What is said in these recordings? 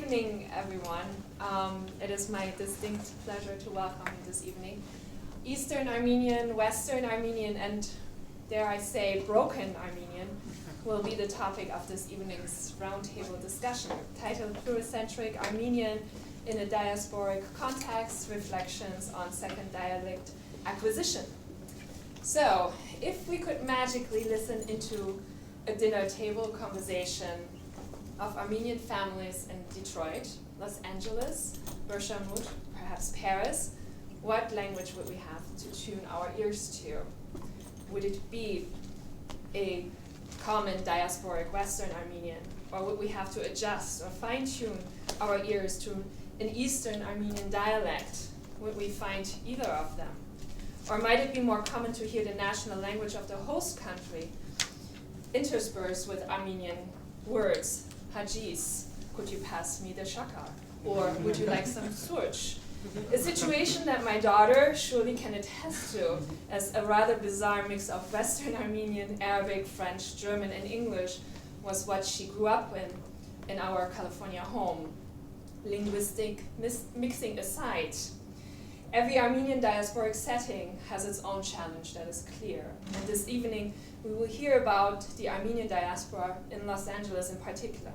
evening, everyone. It is my distinct pleasure to welcome you this evening. Eastern Armenian, Western Armenian, and dare I say, broken Armenian will be the topic of this evening's roundtable discussion, titled Pluricentric Armenian in a Diasporic Context, Reflections on Second Dialect Acquisition. So, if we could magically listen into a dinner table conversation of Armenian families in Detroit, Los Angeles, Berchamut, perhaps Paris, what language would we have to tune our ears to? Would it be a common diasporic Western Armenian, or would we have to adjust or fine-tune our ears to an Eastern Armenian dialect? Would we find either of them? Or might it be more common to hear the national language of the host country interspersed with Armenian words? Hajis, could you pass me the shakar? Or would you like some surch? A situation that my daughter surely can attest to as a rather bizarre mix of Western Armenian, Arabic, French, German, and English was what she grew up in our California home. Linguistic mixing aside, every Armenian diasporic setting has its own challenge, that is clear. And this evening, we will hear about the Armenian diaspora in Los Angeles in particular.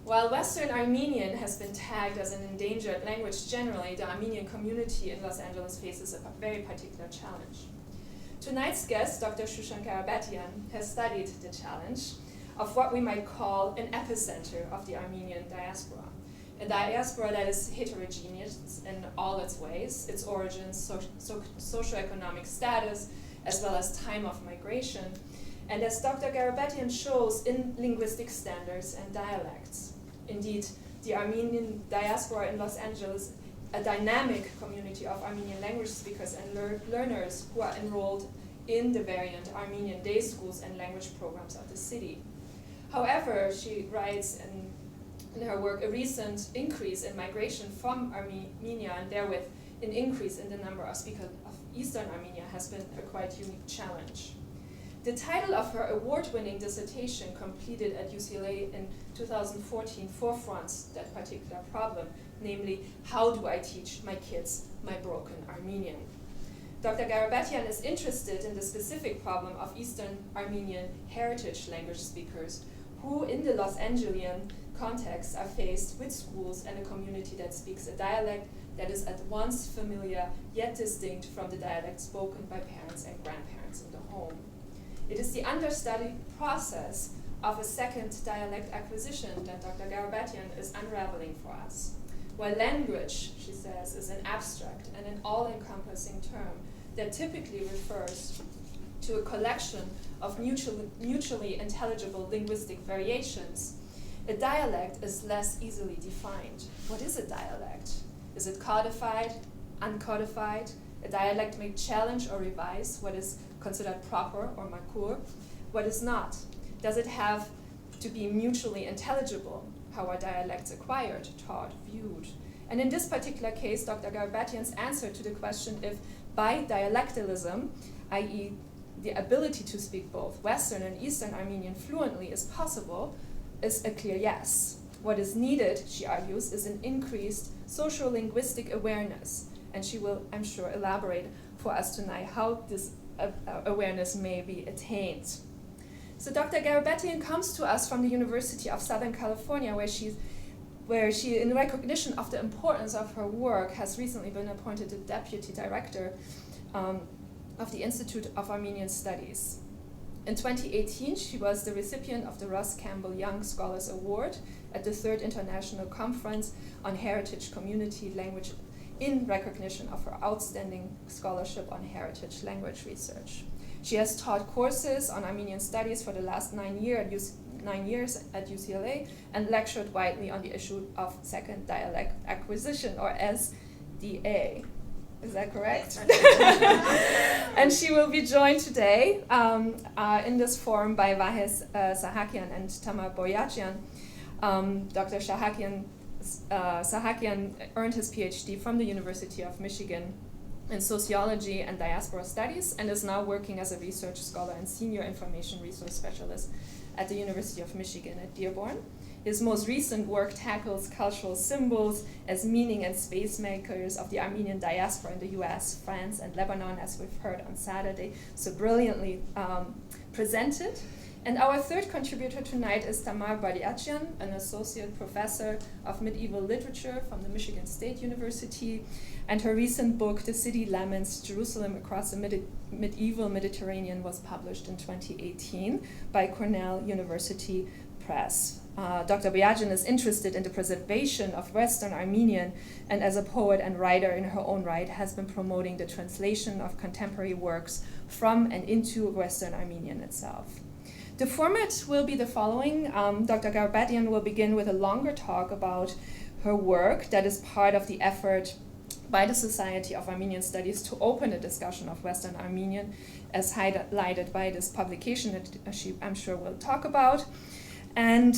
While Western Armenian has been tagged as an endangered language generally, the Armenian community in Los Angeles faces a very particular challenge. Tonight's guest, Dr. Shushan Karapetian, has studied the challenge of what we might call an epicenter of the Armenian diaspora. A diaspora that is heterogeneous in all its ways, its origins, socioeconomic status, as well as time of migration, and as Dr. Karapetian shows, in linguistic standards and dialects. Indeed, the Armenian diaspora in Los Angeles, a dynamic community of Armenian language speakers and learners who are enrolled in the variant Armenian day schools and language programs of the city. However, she writes in her work a recent increase in migration from Armenia, and therewith an increase in the number of speakers of Eastern Armenia has been a quite unique challenge. The title of her award-winning dissertation completed at UCLA in 2014 forefronts that particular problem, namely, how do I teach my kids my broken Armenian? Dr. Karapetian is interested in the specific problem of Eastern Armenian heritage language speakers who, in the Los Angelian context, are faced with schools and a community that speaks a dialect that is at once familiar yet distinct from the dialect spoken by parents and grandparents in the home. It is the understudy process of a second dialect acquisition that Dr. Karapetian is unraveling for us. While language, she says, is an abstract and an all-encompassing term that typically refers to a collection of mutually intelligible linguistic variations, a dialect is less easily defined. What is a dialect? Is it codified, uncodified? A dialect may challenge or revise what is considered proper or makur, what is not. Does it have to be mutually intelligible? How are dialects acquired, taught, viewed? And in this particular case, Dr. Karapetian's answer to the question if by dialectalism, i.e. the ability to speak both Western and Eastern Armenian fluently is possible, is a clear yes. What is needed, she argues, is an increased socio-linguistic awareness, and she will, I'm sure, elaborate for us tonight how this awareness may be attained. So Dr. Karapetian comes to us from the University of Southern California, where she, in recognition of the importance of her work, has recently been appointed the Deputy Director of the Institute of Armenian Studies. In 2018, she was the recipient of the Russ Campbell Young Scholars Award at the 3rd International Conference on Heritage Community Language in recognition of her outstanding scholarship on heritage language research. She has taught courses on Armenian studies for the last 9 years at UCLA and lectured widely on the issue of second dialect acquisition, or SDA. Is that correct? And she will be joined today in this forum by Vahe Sahakyan and Tamar Boyadjian. Dr. Sahakyan earned his PhD from the University of Michigan in sociology and diaspora studies and is now working as a research scholar and senior information resource specialist at the University of Michigan at Dearborn. His most recent work tackles cultural symbols as meaning and space makers of the Armenian diaspora in the US, France, and Lebanon, as we've heard on Saturday, so brilliantly presented. And our third contributor tonight is Tamar Boyadjian, an associate professor of medieval literature from the Michigan State University. And her recent book, The City Laments, Jerusalem Across the Medieval Mediterranean, was published in 2018 by Cornell University Press. Dr. Boyadjian is interested in the preservation of Western Armenian, and as a poet and writer in her own right, has been promoting the translation of contemporary works from and into Western Armenian itself. The format will be the following. Dr. Karapetian will begin with a longer talk about her work that is part of the effort by the Society of Armenian Studies to open a discussion of Western Armenian, as highlighted by this publication that she, I'm sure, will talk about. And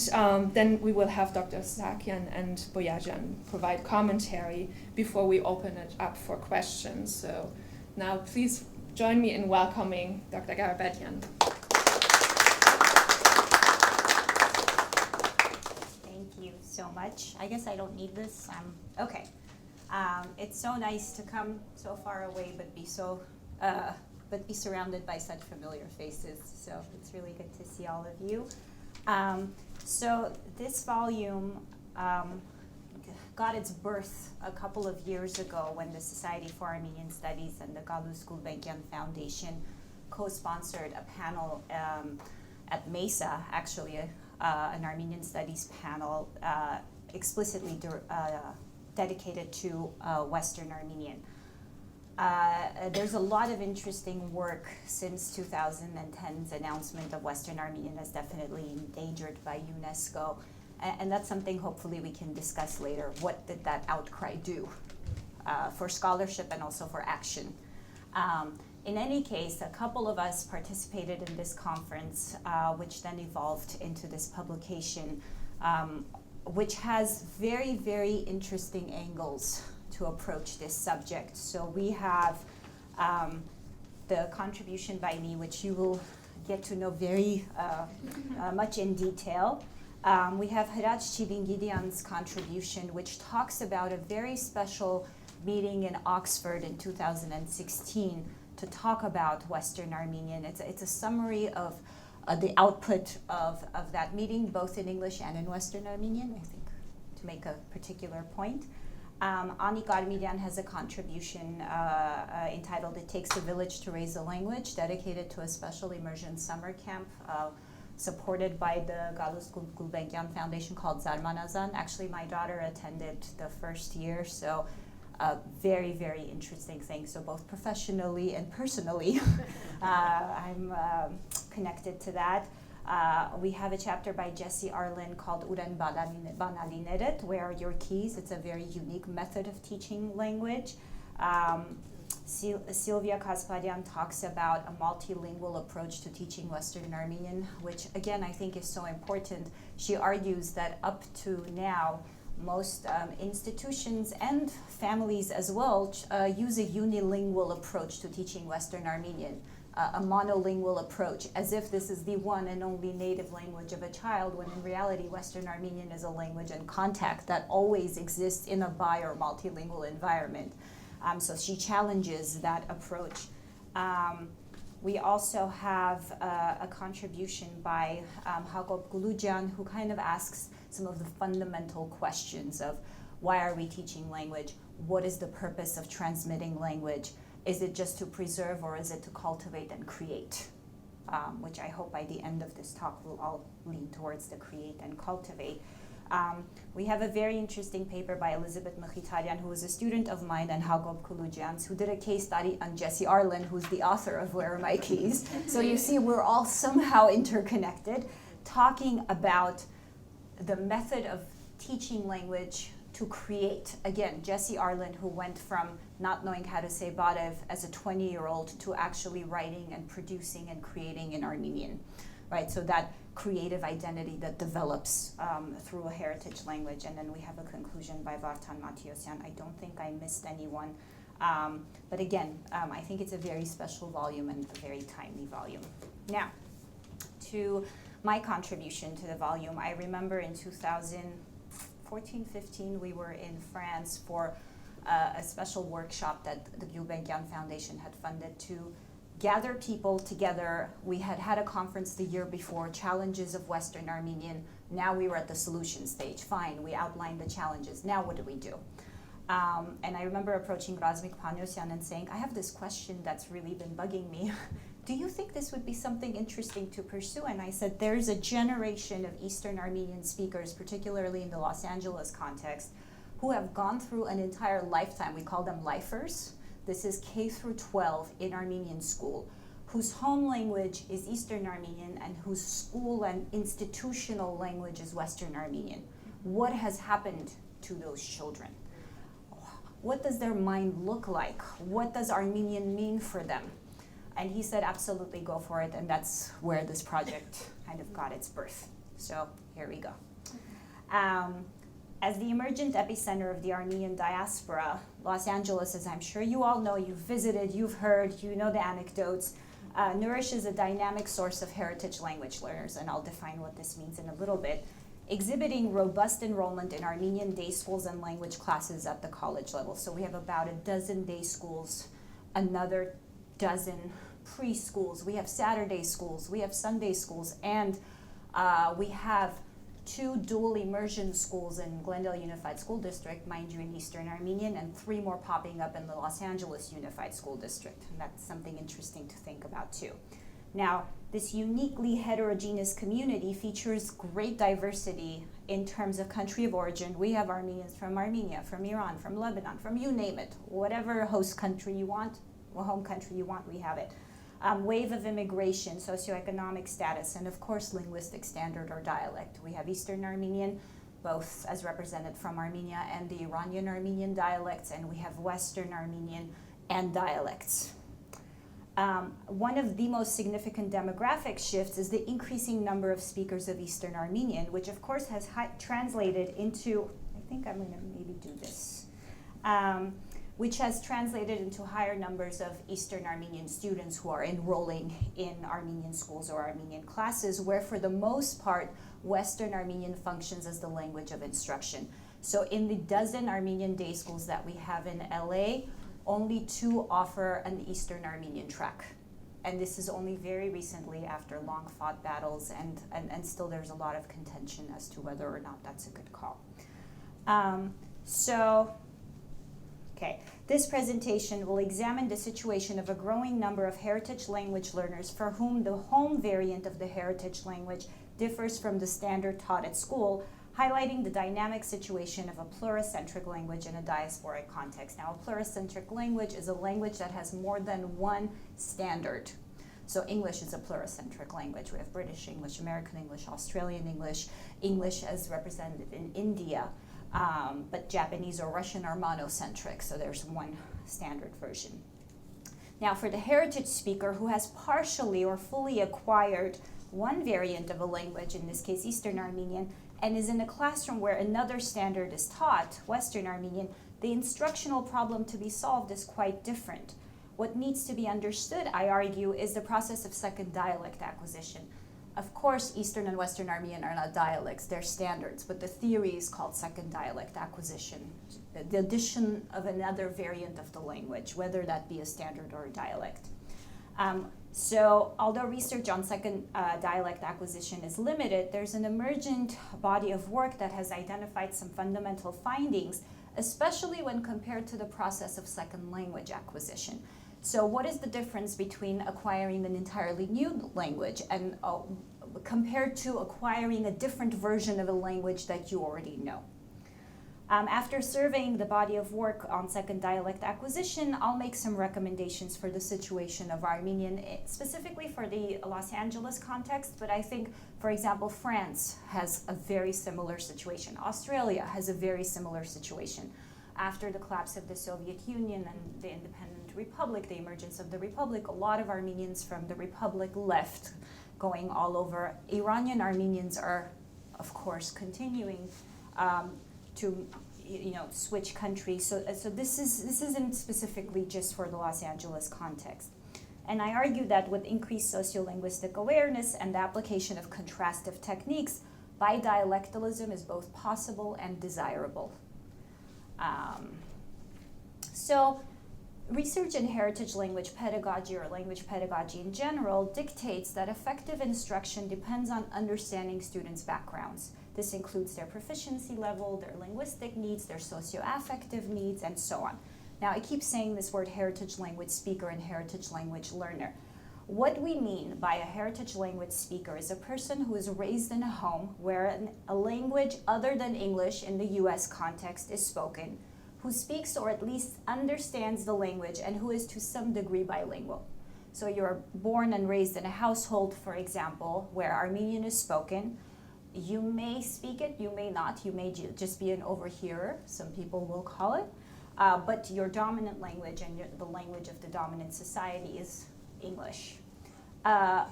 then we will have Dr. Sahakyan and Boyadjian provide commentary before we open it up for questions. So now please join me in welcoming Dr. Karapetian. So much. I guess I don't need this. Okay. It's so nice to come so far away, but be surrounded by such familiar faces. So it's really good to see all of you. So this volume got its birth a couple of years ago when the Society for Armenian Studies and the Galus Gulbenkian Foundation co-sponsored a panel at Mesa, actually, an Armenian Studies panel explicitly dedicated to Western Armenian. There's a lot of interesting work since 2010's announcement of Western Armenian as definitely endangered by UNESCO, and that's something hopefully we can discuss later. What did that outcry do for scholarship and also for action? In any case, a couple of us participated in this conference, which then evolved into this publication, which has very, very interesting angles to approach this subject. So we have the contribution by me, which you will get to know very much in detail. We have Hrach Chivingidian's contribution, which talks about a very special meeting in Oxford in 2016 to talk about Western Armenian. It's a summary of the output of that meeting, both in English and in Western Armenian, I think, to make a particular point. Ani Garmirian has a contribution entitled It Takes a Village to Raise a Language, dedicated to a special immersion summer camp supported by the Galus Gulbenkian Foundation called Zarmanazan. Actually, my daughter attended the first year, so very, very interesting thing. So both professionally and personally, I'm connected to that. We have a chapter by Jesse Arlen called Uren Banalineret, Where Are Your Keys? It's a very unique method of teaching language. Sylvia Kasparian talks about a multilingual approach to teaching Western Armenian, which again I think is so important. She argues that up to now, most institutions and families as well use a unilingual approach to teaching Western Armenian, a monolingual approach, as if this is the one and only native language of a child, when in reality Western Armenian is a language and contact that always exists in a bi or multilingual environment. So she challenges that approach. We also have a contribution by Hagop Gulujan, who kind of asks some of the fundamental questions of why are we teaching language? What is the purpose of transmitting language? Is it just to preserve, or is it to cultivate and create? Which I hope by the end of this talk will all lean towards the create and cultivate. We have a very interesting paper by Elizabeth Mkhitarian, who was a student of mine, and Hagop Gulujan's, who did a case study on Jesse Arlen, who's the author of Where Are My Keys? So you see, we're all somehow interconnected, talking about the method of teaching language to create. Again, Jesse Arlen, who went from not knowing how to say Barev as a 20-year-old to actually writing and producing and creating in Armenian, right? So that creative identity that develops through a heritage language. And then we have a conclusion by Vartan Matiosyan. I don't think I missed anyone. But again, I think it's a very special volume and a very timely volume. Now, to my contribution to the volume. I remember in 2014-15, we were in France for a special workshop that the Boyadjian Foundation had funded to gather people together. We had had a conference the year before, Challenges of Western Armenian. Now we were at the solution stage. Fine, we outlined the challenges. Now what do we do? And I remember approaching Razmik Panosyan and saying, I have this question that's really been bugging me. Do you think this would be something interesting to pursue? And I said, there's a generation of Eastern Armenian speakers, particularly in the Los Angeles context, who have gone through an entire lifetime. We call them lifers. This is K through 12 in Armenian school, whose home language is Eastern Armenian and whose school and institutional language is Western Armenian. What has happened to those children? What does their mind look like? What does Armenian mean for them? And he said, absolutely, go for it. And that's where this project kind of got its birth. So here we go. As the emergent epicenter of the Armenian diaspora, Los Angeles, as I'm sure you all know, you've visited, you've heard, you know the anecdotes, nourishes a dynamic source of heritage language learners, and I'll define what this means in a little bit, exhibiting robust enrollment in Armenian day schools and language classes at the college level. So we have about a dozen day schools, another dozen preschools, we have Saturday schools, we have Sunday schools, and we have 2 dual immersion schools in Glendale Unified School District, mind you, in Eastern Armenian, and 3 more popping up in the Los Angeles Unified School District. And that's something interesting to think about too. Now, this uniquely heterogeneous community features great diversity in terms of country of origin. We have Armenians from Armenia, from Iran, from Lebanon, from you name it. Whatever host country you want, or home country you want, we have it. Wave of immigration, socioeconomic status, and of course linguistic standard or dialect. We have Eastern Armenian, both as represented from Armenia and the Iranian Armenian dialects, and we have Western Armenian and dialects. One of the most significant demographic shifts is the increasing number of speakers of Eastern Armenian, which of course has translated into, I think I'm going to maybe do this, which has translated into higher numbers of Eastern Armenian students who are enrolling in Armenian schools or Armenian classes, where for the most part, Western Armenian functions as the language of instruction. So in the dozen Armenian day schools that we have in LA, only 2 offer an Eastern Armenian track. And this is only very recently after long fought battles, and still there's a lot of contention as to whether or not that's a good call. Okay, this presentation will examine the situation of a growing number of heritage language learners for whom the home variant of the heritage language differs from the standard taught at school, highlighting the dynamic situation of a pluricentric language in a diasporic context. Now, a pluricentric language is a language that has more than one standard. So English is a pluricentric language. We have British English, American English, Australian English, English as represented in India. But Japanese or Russian are monocentric, so there's one standard version. Now, for the heritage speaker who has partially or fully acquired one variant of a language, in this case Eastern Armenian, and is in a classroom where another standard is taught, Western Armenian, the instructional problem to be solved is quite different. What needs to be understood, I argue, is the process of second dialect acquisition. Of course, Eastern and Western Armenian are not dialects, they're standards, but the theory is called second dialect acquisition, the addition of another variant of the language, whether that be a standard or a dialect. So although research on second dialect acquisition is limited, there's an emergent body of work that has identified some fundamental findings, especially when compared to the process of second language acquisition. So what is the difference between acquiring an entirely new language and compared to acquiring a different version of a language that you already know? After surveying the body of work on second dialect acquisition, I'll make some recommendations for the situation of Armenian, specifically for the Los Angeles context, but I think, for example, France has a very similar situation. Australia has a very similar situation. After the collapse of the Soviet Union and the independent republic, the emergence of the republic, a lot of Armenians from the republic left, going all over. Iranian Armenians are, of course, continuing to switch countries. So this isn't specifically just for the Los Angeles context. And I argue that with increased sociolinguistic awareness and the application of contrastive techniques, bidialectalism is both possible and desirable. So research in heritage language pedagogy or language pedagogy in general dictates that effective instruction depends on understanding students' backgrounds. This includes their proficiency level, their linguistic needs, their socioaffective needs, and so on. Now, I keep saying this word heritage language speaker and heritage language learner. What we mean by a heritage language speaker is a person who is raised in a home where a language other than English in the US context is spoken, who speaks or at least understands the language, and who is to some degree bilingual. So you're born and raised in a household, for example, where Armenian is spoken. You may speak it, you may not, you may just be an overhearer, some people will call it, but your dominant language and the language of the dominant society is English.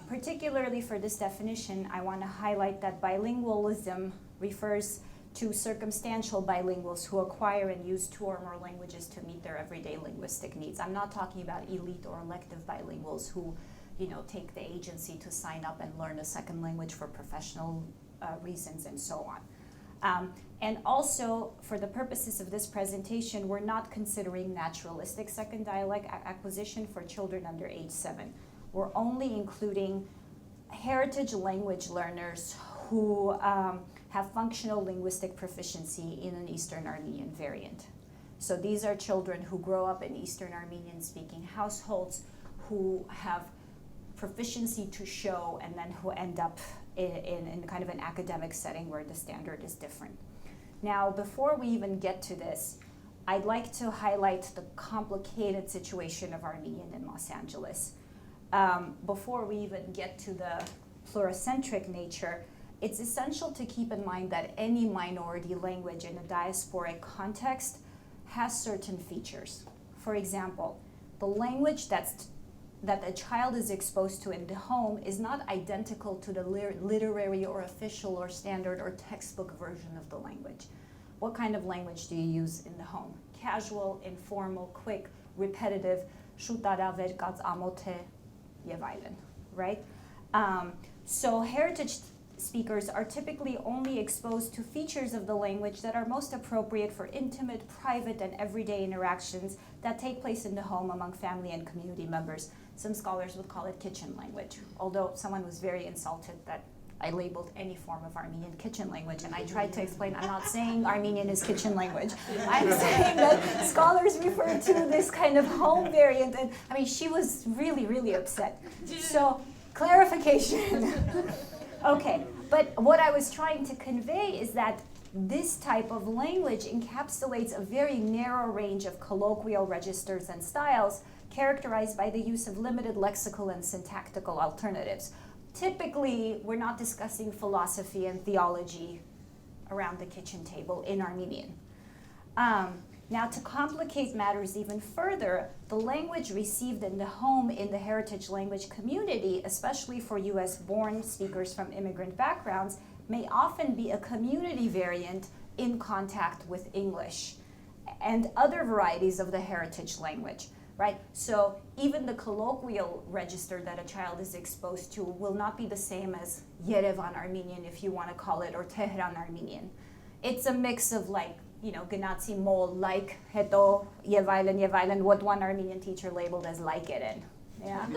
Particularly for this definition, I want to highlight that bilingualism refers to circumstantial bilinguals who acquire and use 2 or more languages to meet their everyday linguistic needs. I'm not talking about elite or elective bilinguals who, take the agency to sign up and learn a second language for professional reasons and so on. And also, for the purposes of this presentation, we're not considering naturalistic second dialect acquisition for children under age 7. We're only including heritage language learners who have functional linguistic proficiency in an Eastern Armenian variant. So these are children who grow up in Eastern Armenian speaking households, who have proficiency to show, and then who end up in kind of an academic setting where the standard is different. Now, before we even get to this, I'd like to highlight the complicated situation of Armenian in Los Angeles. Before we even get to the pluricentric nature, it's essential to keep in mind that any minority language in a diasporic context has certain features. For example, the language that a child is exposed to in the home is not identical to the literary or official or standard or textbook version of the language. What kind of language do you use in the home? Casual, informal, quick, repetitive, right? So heritage speakers are typically only exposed to features of the language that are most appropriate for intimate, private, and everyday interactions that take place in the home among family and community members. Some scholars would call it kitchen language, although someone was very insulted that I labeled any form of Armenian kitchen language, and I tried to explain, I'm not saying Armenian is kitchen language. I'm saying that scholars refer to this kind of home variant, and she was really, really upset. So, clarification. Okay, but what I was trying to convey is that this type of language encapsulates a very narrow range of colloquial registers and styles characterized by the use of limited lexical and syntactical alternatives. Typically, we're not discussing philosophy and theology around the kitchen table in Armenian. Now, to complicate matters even further, the language received in the home in the heritage language community, especially for US-born speakers from immigrant backgrounds, may often be a community variant in contact with English and other varieties of the heritage language, right? So even the colloquial register that a child is exposed to will not be the same as Yerevan Armenian, if you want to call it, or Tehran Armenian. It's a mix of Gnatsi Mol, like, Heto, Yevailen, what one Armenian teacher labeled as like it in. Yeah.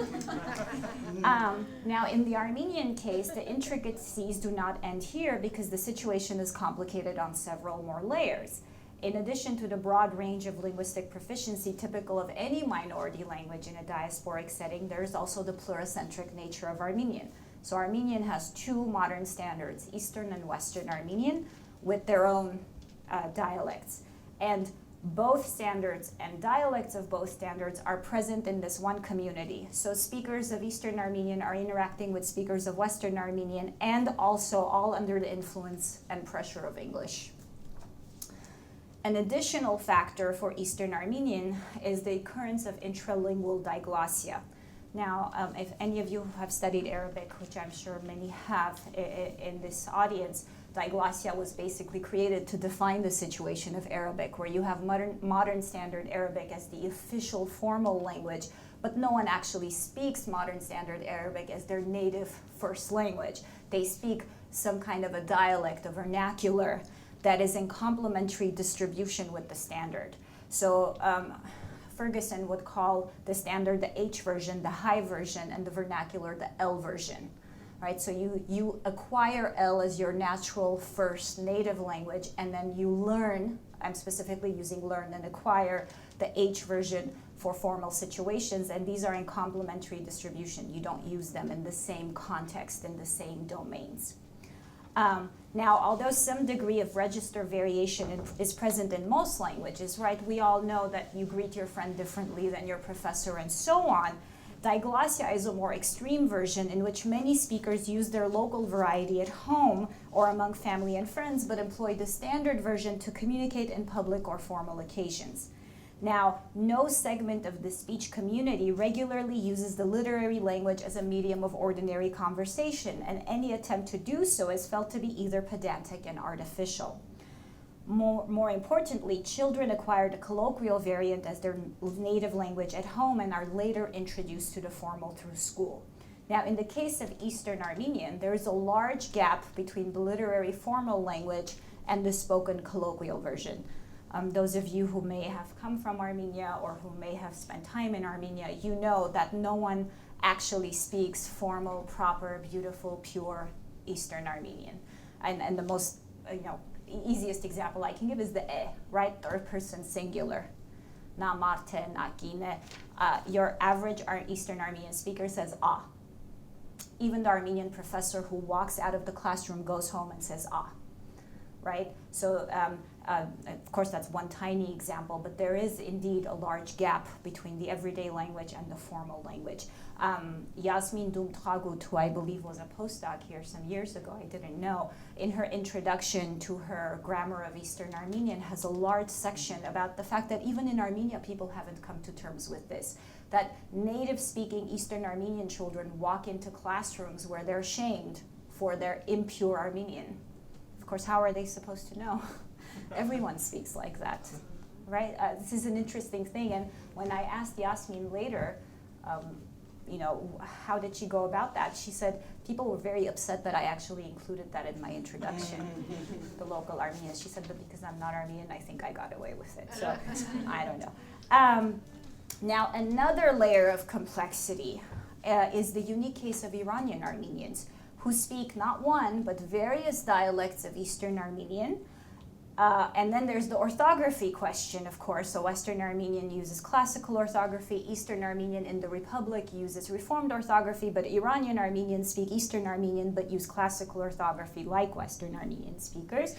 Now, in the Armenian case, the intricacies do not end here because the situation is complicated on several more layers. In addition to the broad range of linguistic proficiency typical of any minority language in a diasporic setting, there is also the pluricentric nature of Armenian. So Armenian has 2 modern standards, Eastern and Western Armenian, with their own dialects. And both standards and dialects of both standards are present in this one community. So speakers of Eastern Armenian are interacting with speakers of Western Armenian, and also all under the influence and pressure of English. An additional factor for Eastern Armenian is the occurrence of intralingual diglossia. Now, if any of you have studied Arabic, which I'm sure many have in this audience, diglossia was basically created to define the situation of Arabic, where you have modern standard Arabic as the official formal language, but no one actually speaks Modern Standard Arabic as their native first language. They speak some kind of a dialect, a vernacular that is in complementary distribution with the standard. So Ferguson would call the standard the H version, the high version, and the vernacular the L version. Right? So you acquire L as your natural first native language, and then you learn, I'm specifically using learn and acquire, the H version for formal situations, and these are in complementary distribution. You don't use them in the same context, in the same domains. Now, although some degree of register variation is present in most languages, right, we all know that you greet your friend differently than your professor and so on. Diglossia is a more extreme version in which many speakers use their local variety at home or among family and friends, but employ the standard version to communicate in public or formal occasions. Now, no segment of the speech community regularly uses the literary language as a medium of ordinary conversation, and any attempt to do so is felt to be either pedantic and artificial. More importantly, children acquire the colloquial variant as their native language at home and are later introduced to the formal through school. Now, in the case of Eastern Armenian, there is a large gap between the literary formal language and the spoken colloquial version. Those of you who may have come from Armenia or who may have spent time in Armenia, you know that no one actually speaks formal, proper, beautiful, pure Eastern Armenian. And the most, easiest example I can give is the e, right? Third person singular. Na marte, na kine. Your average Eastern Armenian speaker says ah. Even the Armenian professor who walks out of the classroom goes home and says ah, right? So of course that's one tiny example, but there is indeed a large gap between the everyday language and the formal language. Yasmin Dumtragut, who I believe was a postdoc here some years ago, I didn't know, in her introduction to her Grammar of Eastern Armenian has a large section about the fact that even in Armenia people haven't come to terms with this, that native speaking Eastern Armenian children walk into classrooms where they're shamed for their impure Armenian. Of course, how are they supposed to know? Everyone speaks like that, right? This is an interesting thing, and when I asked Yasmin later, how did she go about that? She said people were very upset that I actually included that in my introduction, the local Armenians. She said, but because I'm not Armenian, I think I got away with it. So I don't know. Now, another layer of complexity is the unique case of Iranian Armenians, who speak not one, but various dialects of Eastern Armenian. And then there's the orthography question, of course. So Western Armenian uses classical orthography, Eastern Armenian in the Republic uses reformed orthography, but Iranian Armenians speak Eastern Armenian but use classical orthography like Western Armenian speakers.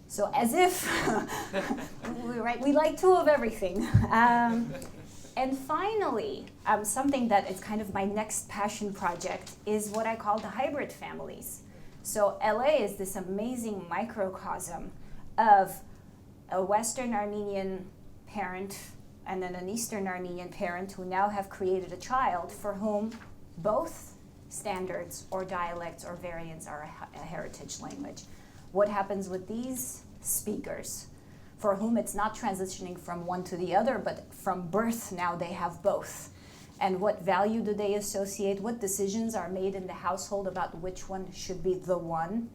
So as if, we like two of everything. And finally, something that is kind of my next passion project is what I call the hybrid families. So LA is this amazing microcosm of a Western Armenian parent and then an Eastern Armenian parent who now have created a child for whom both standards or dialects or variants are a heritage language. What happens with these speakers for whom it's not transitioning from one to the other, but from birth now they have both? And what value do they associate? What decisions are made in the household about which one should be the one?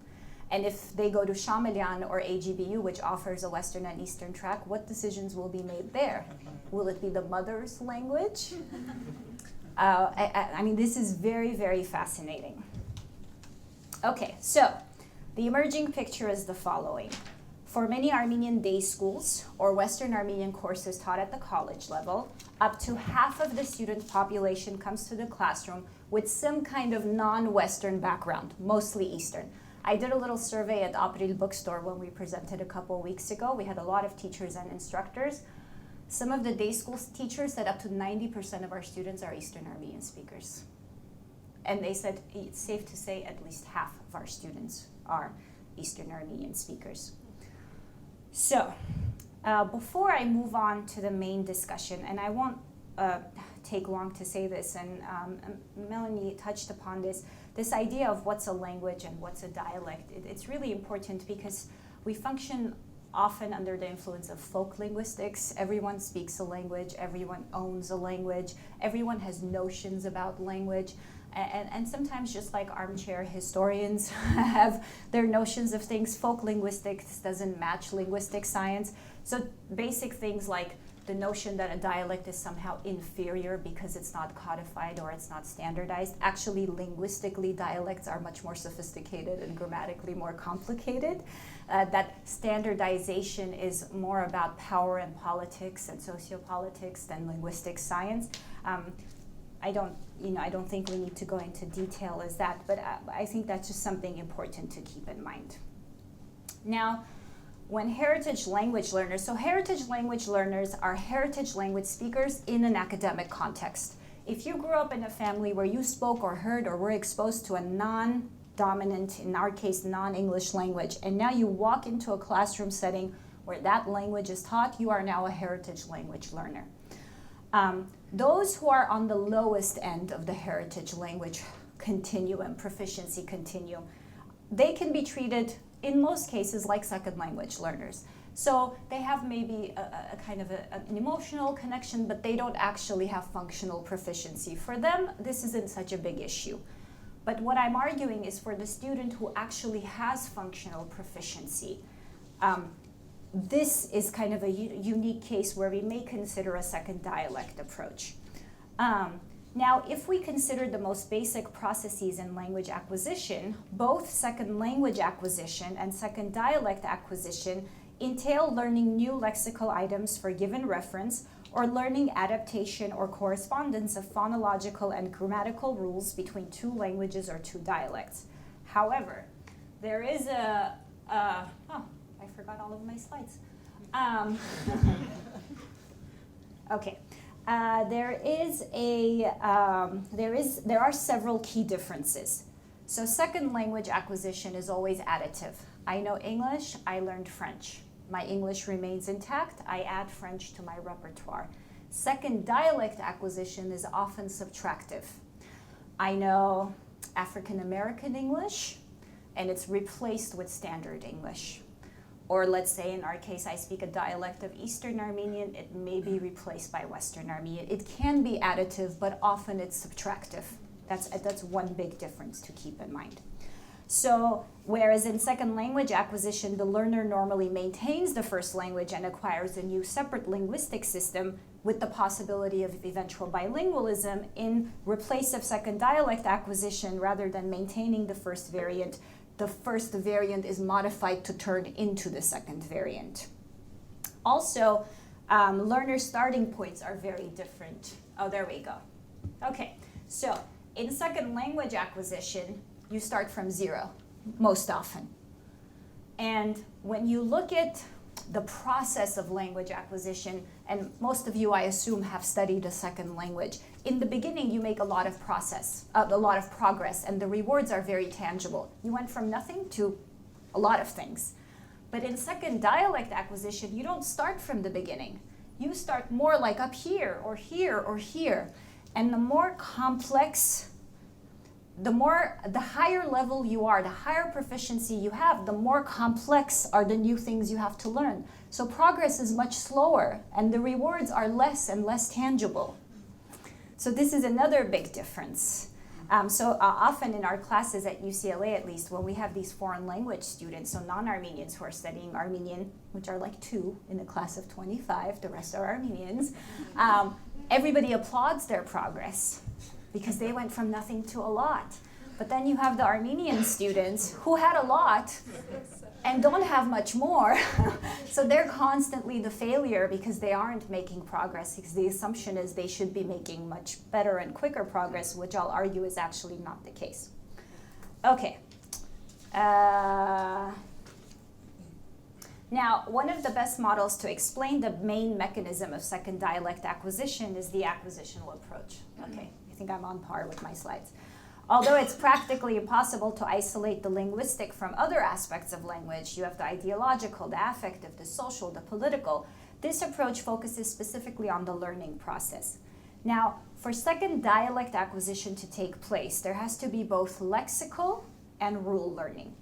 And if they go to Shamelian or AGBU, which offers a Western and Eastern track, what decisions will be made there? Will it be the mother's language? I mean, this is very, very fascinating. Okay, so the emerging picture is the following. For many Armenian day schools or Western Armenian courses taught at the college level, up to half of the student population comes to the classroom with some kind of non-Western background, mostly Eastern. I did a little survey at April Bookstore when we presented a couple weeks ago. We had a lot of teachers and instructors. Some of the day school teachers said up to 90% of our students are Eastern Armenian speakers. And they said it's safe to say at least half of our students are Eastern Armenian speakers. So, before I move on to the main discussion, and I won't take long to say this, and Melanie touched upon this idea of what's a language and what's a dialect. It's really important because we function often under the influence of folk linguistics. Everyone speaks a language, everyone owns a language, everyone has notions about language. And sometimes, just like armchair historians have their notions of things, folk linguistics doesn't match linguistic science. So basic things like the notion that a dialect is somehow inferior because it's not codified or it's not standardized. Actually, linguistically, dialects are much more sophisticated and grammatically more complicated. That standardization is more about power and politics and sociopolitics than linguistic science. I don't think we need to go into detail as that, but I think that's just something important to keep in mind. Now, when heritage language learners, so heritage language learners are heritage language speakers in an academic context. If you grew up in a family where you spoke or heard or were exposed to a non-dominant, in our case, non-English language, and now you walk into a classroom setting where that language is taught, you are now a heritage language learner. Those who are on the lowest end of the heritage language continuum, proficiency continuum, they can be treated in most cases like second language learners. So they have maybe a kind of an emotional connection, but they don't actually have functional proficiency. For them, this isn't such a big issue. But what I'm arguing is for the student who actually has functional proficiency, this is kind of a unique case where we may consider a second dialect approach. Now, if we consider the most basic processes in language acquisition, both second language acquisition and second dialect acquisition entail learning new lexical items for given reference or learning adaptation or correspondence of phonological and grammatical rules between two languages or two dialects. However, there is I forgot all of my slides. Okay. There are several key differences. So second language acquisition is always additive. I know English, I learned French. My English remains intact, I add French to my repertoire. Second dialect acquisition is often subtractive. I know African American English, and it's replaced with standard English. Or let's say in our case, I speak a dialect of Eastern Armenian, it may be replaced by Western Armenian. It can be additive, but often it's subtractive. That's one big difference to keep in mind. So, whereas in second language acquisition, the learner normally maintains the first language and acquires a new separate linguistic system with the possibility of eventual bilingualism, in replace of second dialect acquisition, rather than maintaining the first variant is modified to turn into the second variant. Also, learner starting points are very different. Oh, there we go. Okay, so in second language acquisition, you start from zero, most often. And when you look at the process of language acquisition, and most of you, I assume, have studied a second language, in the beginning you make a lot of progress, and the rewards are very tangible. You went from nothing to a lot of things. But in second dialect acquisition, you don't start from the beginning. You start more like up here, or here, or here. And the more complex, the higher level you are, the higher proficiency you have, the more complex are the new things you have to learn. So progress is much slower, and the rewards are less and less tangible. So this is another big difference. Often in our classes at UCLA, at least, when we have these foreign language students, so non-Armenians who are studying Armenian, which are like 2 in the class of 25, the rest are Armenians, everybody applauds their progress, because they went from nothing to a lot. But then you have the Armenian students who had a lot and don't have much more. So they're constantly the failure because they aren't making progress, because the assumption is they should be making much better and quicker progress, which I'll argue is actually not the case. Okay. Now, one of the best models to explain the main mechanism of second dialect acquisition is the acquisitional approach. Okay. I think I'm on par with my slides. Although it's practically impossible to isolate the linguistic from other aspects of language, you have the ideological, the affective, the social, the political, this approach focuses specifically on the learning process. Now, for second dialect acquisition to take place, there has to be both lexical and rule learning.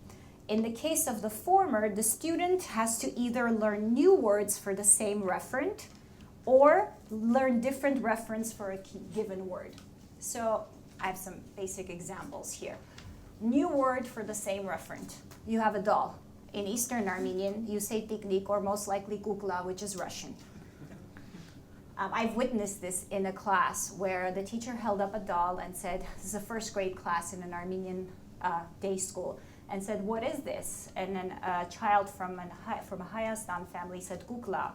In the case of the former, the student has to either learn new words for the same referent or learn different referents for a given word. So I have some basic examples here. New word for the same referent. You have a doll. In Eastern Armenian, you say tiknik or most likely kukla, which is Russian. I've witnessed this in a class where the teacher held up a doll and said, this is a first grade class in an Armenian day school, and said, what is this? And then a child from a Hayastan family said kukla,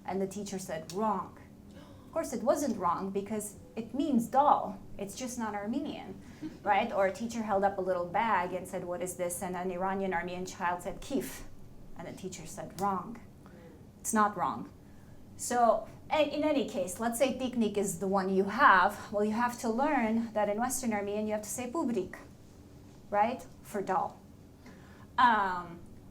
and the teacher said, wrong. Of course, it wasn't wrong because it means doll. It's just not Armenian, right? Or a teacher held up a little bag and said, what is this? And an Iranian Armenian child said kif, and the teacher said, wrong. It's not wrong. So in any case, let's say tiknik is the one you have. Well, you have to learn that in Western Armenian, you have to say pubrik, right? For doll.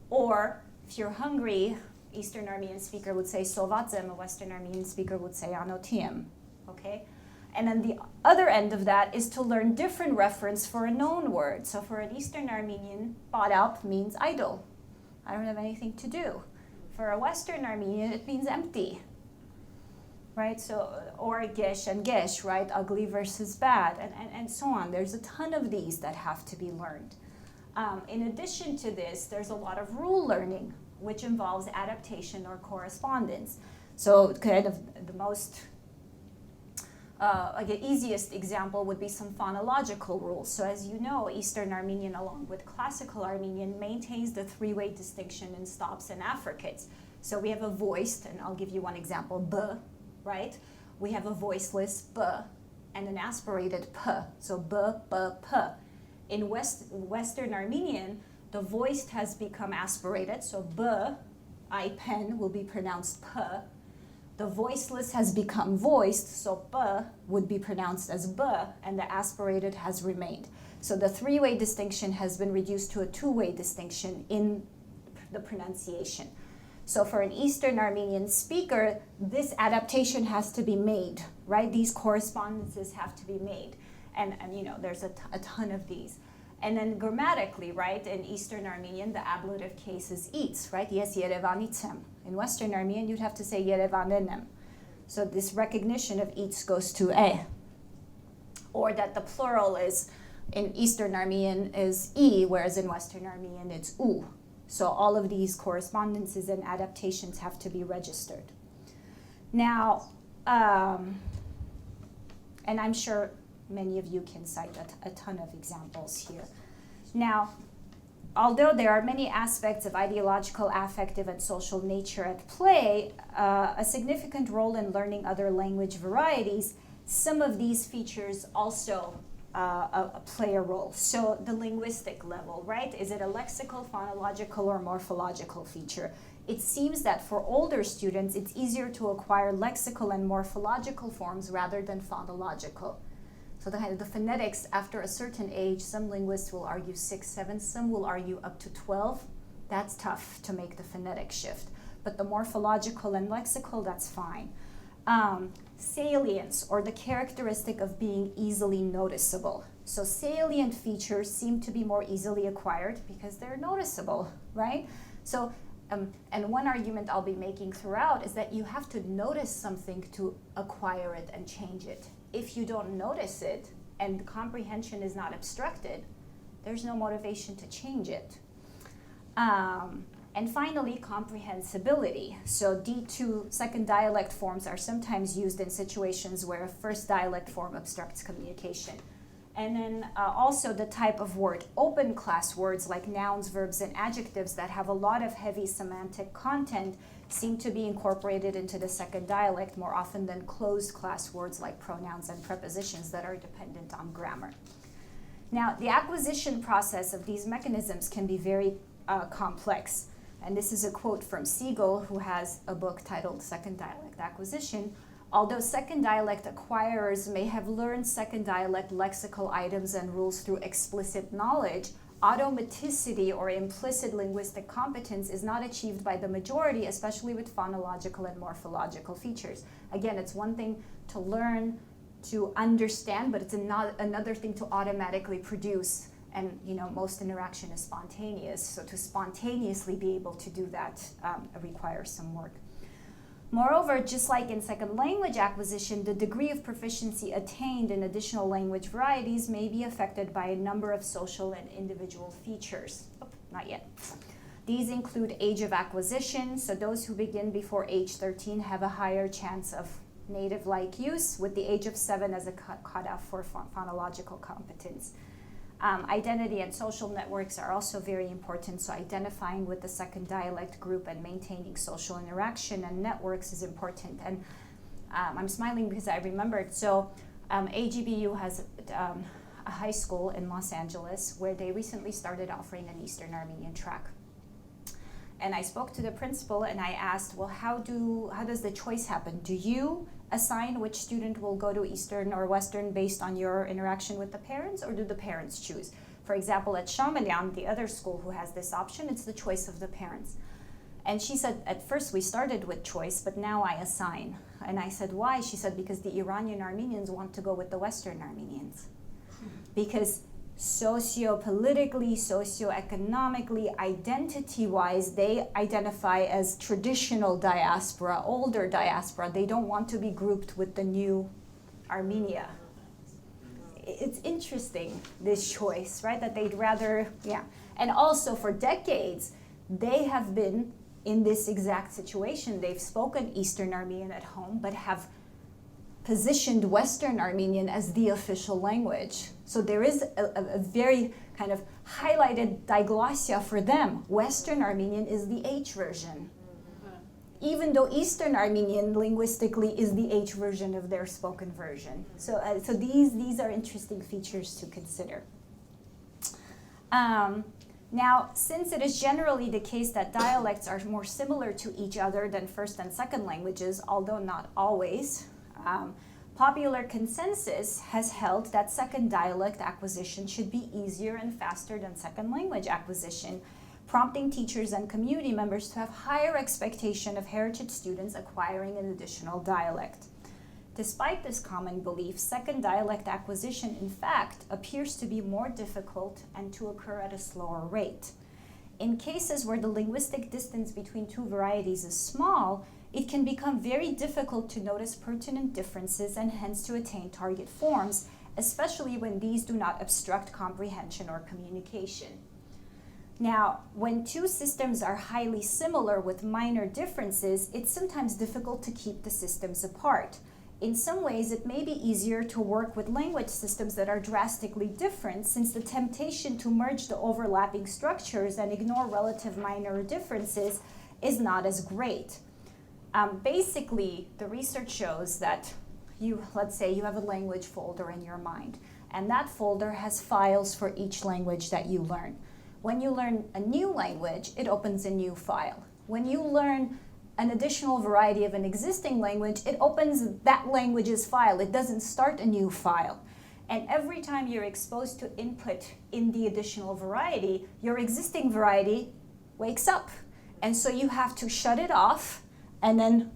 Or if you're hungry, Eastern Armenian speaker would say sovatzem, a Western Armenian speaker would say anotiem, okay? And then the other end of that is to learn different reference for a known word. So for an Eastern Armenian, badap means idle. I don't have anything to do. For a Western Armenian, it means empty, right? So, or gesh and gesh, right? Ugly versus bad, and so on. There's a ton of these that have to be learned. In addition to this, there's a lot of rule learning, which involves adaptation or correspondence. So kind of the most, like the easiest example would be some phonological rules. So as you know, Eastern Armenian, along with Classical Armenian, maintains the three-way distinction in stops and affricates. So we have a voiced, and I'll give you one example, b, right? We have a voiceless b, and an aspirated p, so b, p. In Western Armenian, the voiced has become aspirated, so b, I pen, will be pronounced p. The voiceless has become voiced, so p would be pronounced as b, and the aspirated has remained. So the three-way distinction has been reduced to a two-way distinction in the pronunciation. So for an Eastern Armenian speaker, this adaptation has to be made, right? These correspondences have to be made. And you know, there's a ton of these. And then grammatically, right, in Eastern Armenian, the ablative case is eats, right? Yes, Yerevanitsem. In Western Armenian, you'd have to say Yerevanenem. So this recognition of eats goes to e. Or that the plural is, in Eastern Armenian, is e, whereas in Western Armenian, it's u. So all of these correspondences and adaptations have to be registered. Now, and I'm sure many of you can cite a ton of examples here. Now, although there are many aspects of ideological, affective, and social nature at play, a significant role in learning other language varieties, some of these features also play a role. So the linguistic level, right? Is it a lexical, phonological, or morphological feature? It seems that for older students, it's easier to acquire lexical and morphological forms rather than phonological. So the phonetics, after a certain age, some linguists will argue 6, 7, some will argue up to 12. That's tough to make the phonetic shift. But the morphological and lexical, that's fine. Salience, or the characteristic of being easily noticeable. So salient features seem to be more easily acquired because they're noticeable, right? So, and one argument I'll be making throughout is that you have to notice something to acquire it and change it. If you don't notice it and comprehension is not obstructed, there's no motivation to change it. And finally, comprehensibility. So D2 second dialect forms are sometimes used in situations where a first dialect form obstructs communication. And then also the type of word. Open class words like nouns, verbs, and adjectives that have a lot of heavy semantic content seem to be incorporated into the second dialect more often than closed class words like pronouns and prepositions that are dependent on grammar. Now, the acquisition process of these mechanisms can be very complex. And this is a quote from Siegel, who has a book titled Second Dialect Acquisition. Although second dialect acquirers may have learned second dialect lexical items and rules through explicit knowledge, automaticity or implicit linguistic competence is not achieved by the majority, especially with phonological and morphological features. Again, it's one thing to learn to understand, but it's another thing to automatically produce And most interaction is spontaneous, so to spontaneously be able to do that requires some work. Moreover, just like in second language acquisition, the degree of proficiency attained in additional language varieties may be affected by a number of social and individual features. Oh, not yet. These include age of acquisition, so those who begin before age 13 have a higher chance of native-like use, with the age of 7 as a cutoff for phonological competence. Identity and social networks are also very important, so identifying with the second dialect group and maintaining social interaction and networks is important. And I'm smiling because I remembered, so AGBU has a high school in Los Angeles where they recently started offering an Eastern Armenian track. And I spoke to the principal and I asked, well, how does the choice happen? Do you assign which student will go to Eastern or Western based on your interaction with the parents, or do the parents choose? For example, at Sahakyan, the other school who has this option, it's the choice of the parents. And she said, at first we started with choice, but now I assign. And I said, why? She said, because the Iranian Armenians want to go with the Western Armenians. Because socio-politically, socio-economically, identity-wise, they identify as traditional diaspora, older diaspora. They don't want to be grouped with the new Armenia. It's interesting, this choice, right? That they'd rather, yeah. And also for decades, they have been in this exact situation. They've spoken Eastern Armenian at home, but have positioned Western Armenian as the official language. So there is a very kind of highlighted diglossia for them. Western Armenian is the H version, even though Eastern Armenian linguistically is the H version of their spoken version. So these are interesting features to consider. Now, since it is generally the case that dialects are more similar to each other than first and second languages, although not always, popular consensus has held that second dialect acquisition should be easier and faster than second language acquisition, prompting teachers and community members to have higher expectation of heritage students acquiring an additional dialect. Despite this common belief, second dialect acquisition, in fact, appears to be more difficult and to occur at a slower rate. In cases where the linguistic distance between two varieties is small, it can become very difficult to notice pertinent differences and hence to attain target forms, especially when these do not obstruct comprehension or communication. Now, when two systems are highly similar with minor differences, it's sometimes difficult to keep the systems apart. In some ways, it may be easier to work with language systems that are drastically different, since the temptation to merge the overlapping structures and ignore relative minor differences is not as great. Basically, the research shows that let's say you have a language folder in your mind, and that folder has files for each language that you learn. When you learn a new language, it opens a new file. When you learn an additional variety of an existing language, it opens that language's file. It doesn't start a new file. And every time you're exposed to input in the additional variety, your existing variety wakes up. And so you have to shut it off and then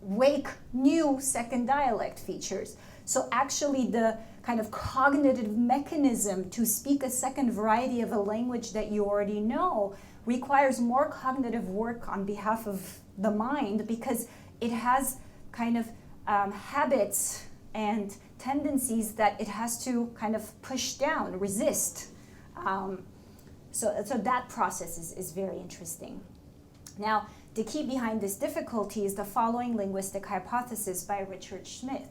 wake new second dialect features. So actually the kind of cognitive mechanism to speak a second variety of a language that you already know requires more cognitive work on behalf of the mind, because it has kind of habits and tendencies that it has to kind of push down, resist. So that process is very interesting. Now, the key behind this difficulty is the following linguistic hypothesis by Richard Schmidt.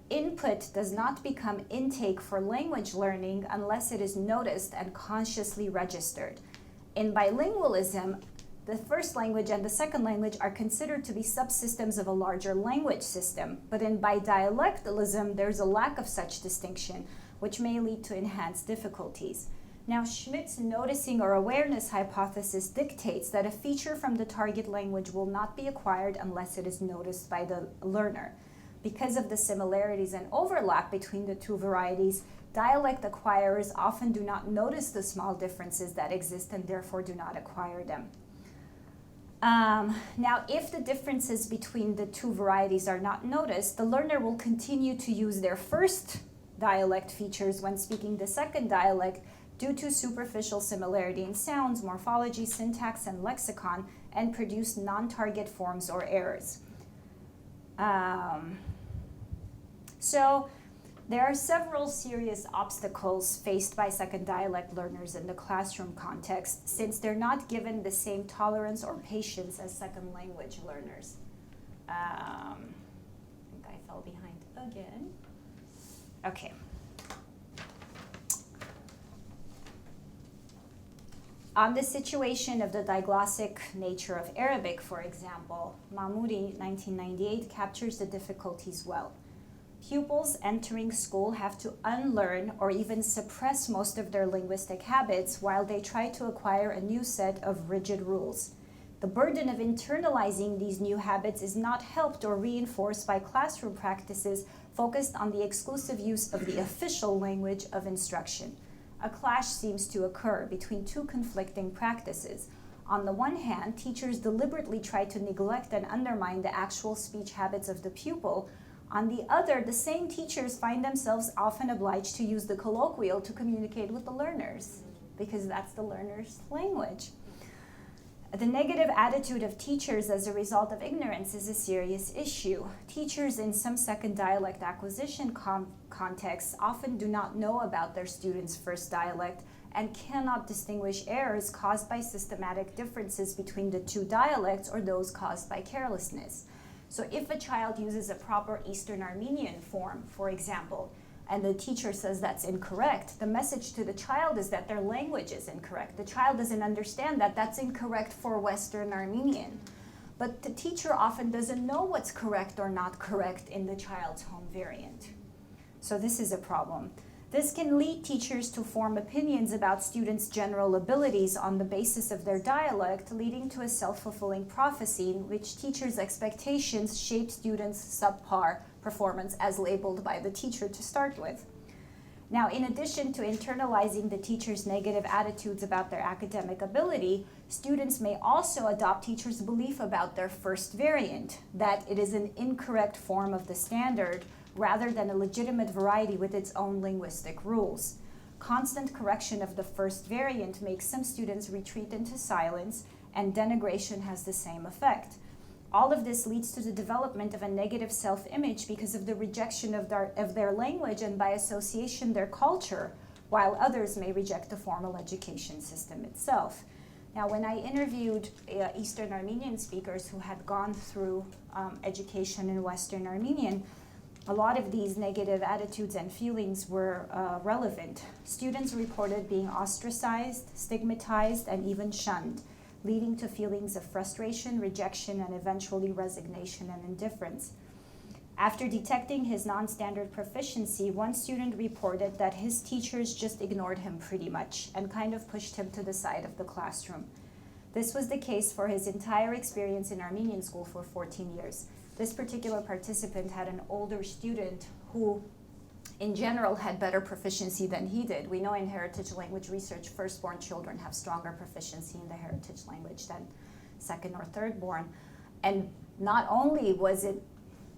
Input does not become intake for language learning unless it is noticed and consciously registered. In bilingualism, the first language and the second language are considered to be subsystems of a larger language system, but in bidialectalism, there's a lack of such distinction, which may lead to enhanced difficulties. Now, Schmidt's noticing or awareness hypothesis dictates that a feature from the target language will not be acquired unless it is noticed by the learner. Because of the similarities and overlap between the two varieties, dialect acquirers often do not notice the small differences that exist and therefore do not acquire them. Now, if the differences between the two varieties are not noticed, the learner will continue to use their first dialect features when speaking the second dialect due to superficial similarity in sounds, morphology, syntax, and lexicon, and produce non-target forms or errors. So there are several serious obstacles faced by second dialect learners in the classroom context, since they're not given the same tolerance or patience as second language learners. I think I fell behind again. Okay. On the situation of the diglossic nature of Arabic, for example, Mahmoudi, 1998, captures the difficulties well. Pupils entering school have to unlearn or even suppress most of their linguistic habits while they try to acquire a new set of rigid rules. The burden of internalizing these new habits is not helped or reinforced by classroom practices focused on the exclusive use of the official language of instruction. A clash seems to occur between two conflicting practices. On the one hand, teachers deliberately try to neglect and undermine the actual speech habits of the pupil. On the other, the same teachers find themselves often obliged to use the colloquial to communicate with the learners, because that's the learner's language. The negative attitude of teachers as a result of ignorance is a serious issue. Teachers in some second dialect acquisition contexts often do not know about their students' first dialect and cannot distinguish errors caused by systematic differences between the two dialects or those caused by carelessness. So if a child uses a proper Eastern Armenian form, for example, and the teacher says that's incorrect, the message to the child is that their language is incorrect. The child doesn't understand that that's incorrect for Western Armenian. But the teacher often doesn't know what's correct or not correct in the child's home variant. So this is a problem. This can lead teachers to form opinions about students' general abilities on the basis of their dialect, leading to a self-fulfilling prophecy in which teachers' expectations shape students' subpar performance as labeled by the teacher to start with. Now, in addition to internalizing the teacher's negative attitudes about their academic ability, students may also adopt teachers' belief about their first variant, that it is an incorrect form of the standard rather than a legitimate variety with its own linguistic rules. Constant correction of the first variant makes some students retreat into silence, and denigration has the same effect. All of this leads to the development of a negative self-image because of the rejection of their language and by association their culture, while others may reject the formal education system itself. Now, when I interviewed Eastern Armenian speakers who had gone through education in Western Armenian, a lot of these negative attitudes and feelings were relevant. Students reported being ostracized, stigmatized, and even shunned, leading to feelings of frustration, rejection, and eventually resignation and indifference. After detecting his non-standard proficiency, one student reported that his teachers just ignored him pretty much and kind of pushed him to the side of the classroom. This was the case for his entire experience in Armenian school for 14 years. This particular participant had an older student who, in general, had better proficiency than he did. We know in heritage language research, firstborn children have stronger proficiency in the heritage language than second or thirdborn. And not only was it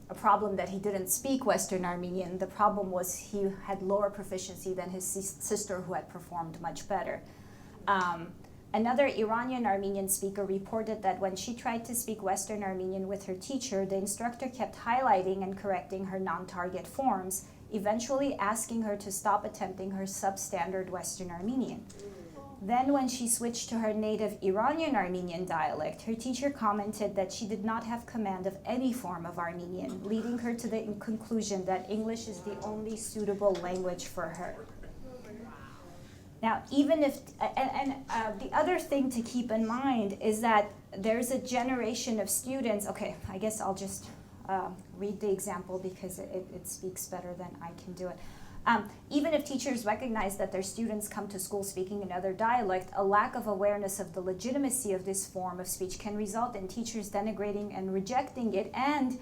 a problem that he didn't speak Western Armenian, the problem was he had lower proficiency than his sister who had performed much better. Another Iranian Armenian speaker reported that when she tried to speak Western Armenian with her teacher, the instructor kept highlighting and correcting her non-target forms, eventually asking her to stop attempting her substandard Western Armenian. Then when she switched to her native Iranian Armenian dialect, her teacher commented that she did not have command of any form of Armenian, leading her to the conclusion that English is the only suitable language for her. Now, even if, the other thing to keep in mind is that there's a generation of students, okay, I guess I'll just read the example because it speaks better than I can do it. Even if teachers recognize that their students come to school speaking another dialect, a lack of awareness of the legitimacy of this form of speech can result in teachers denigrating and rejecting it, and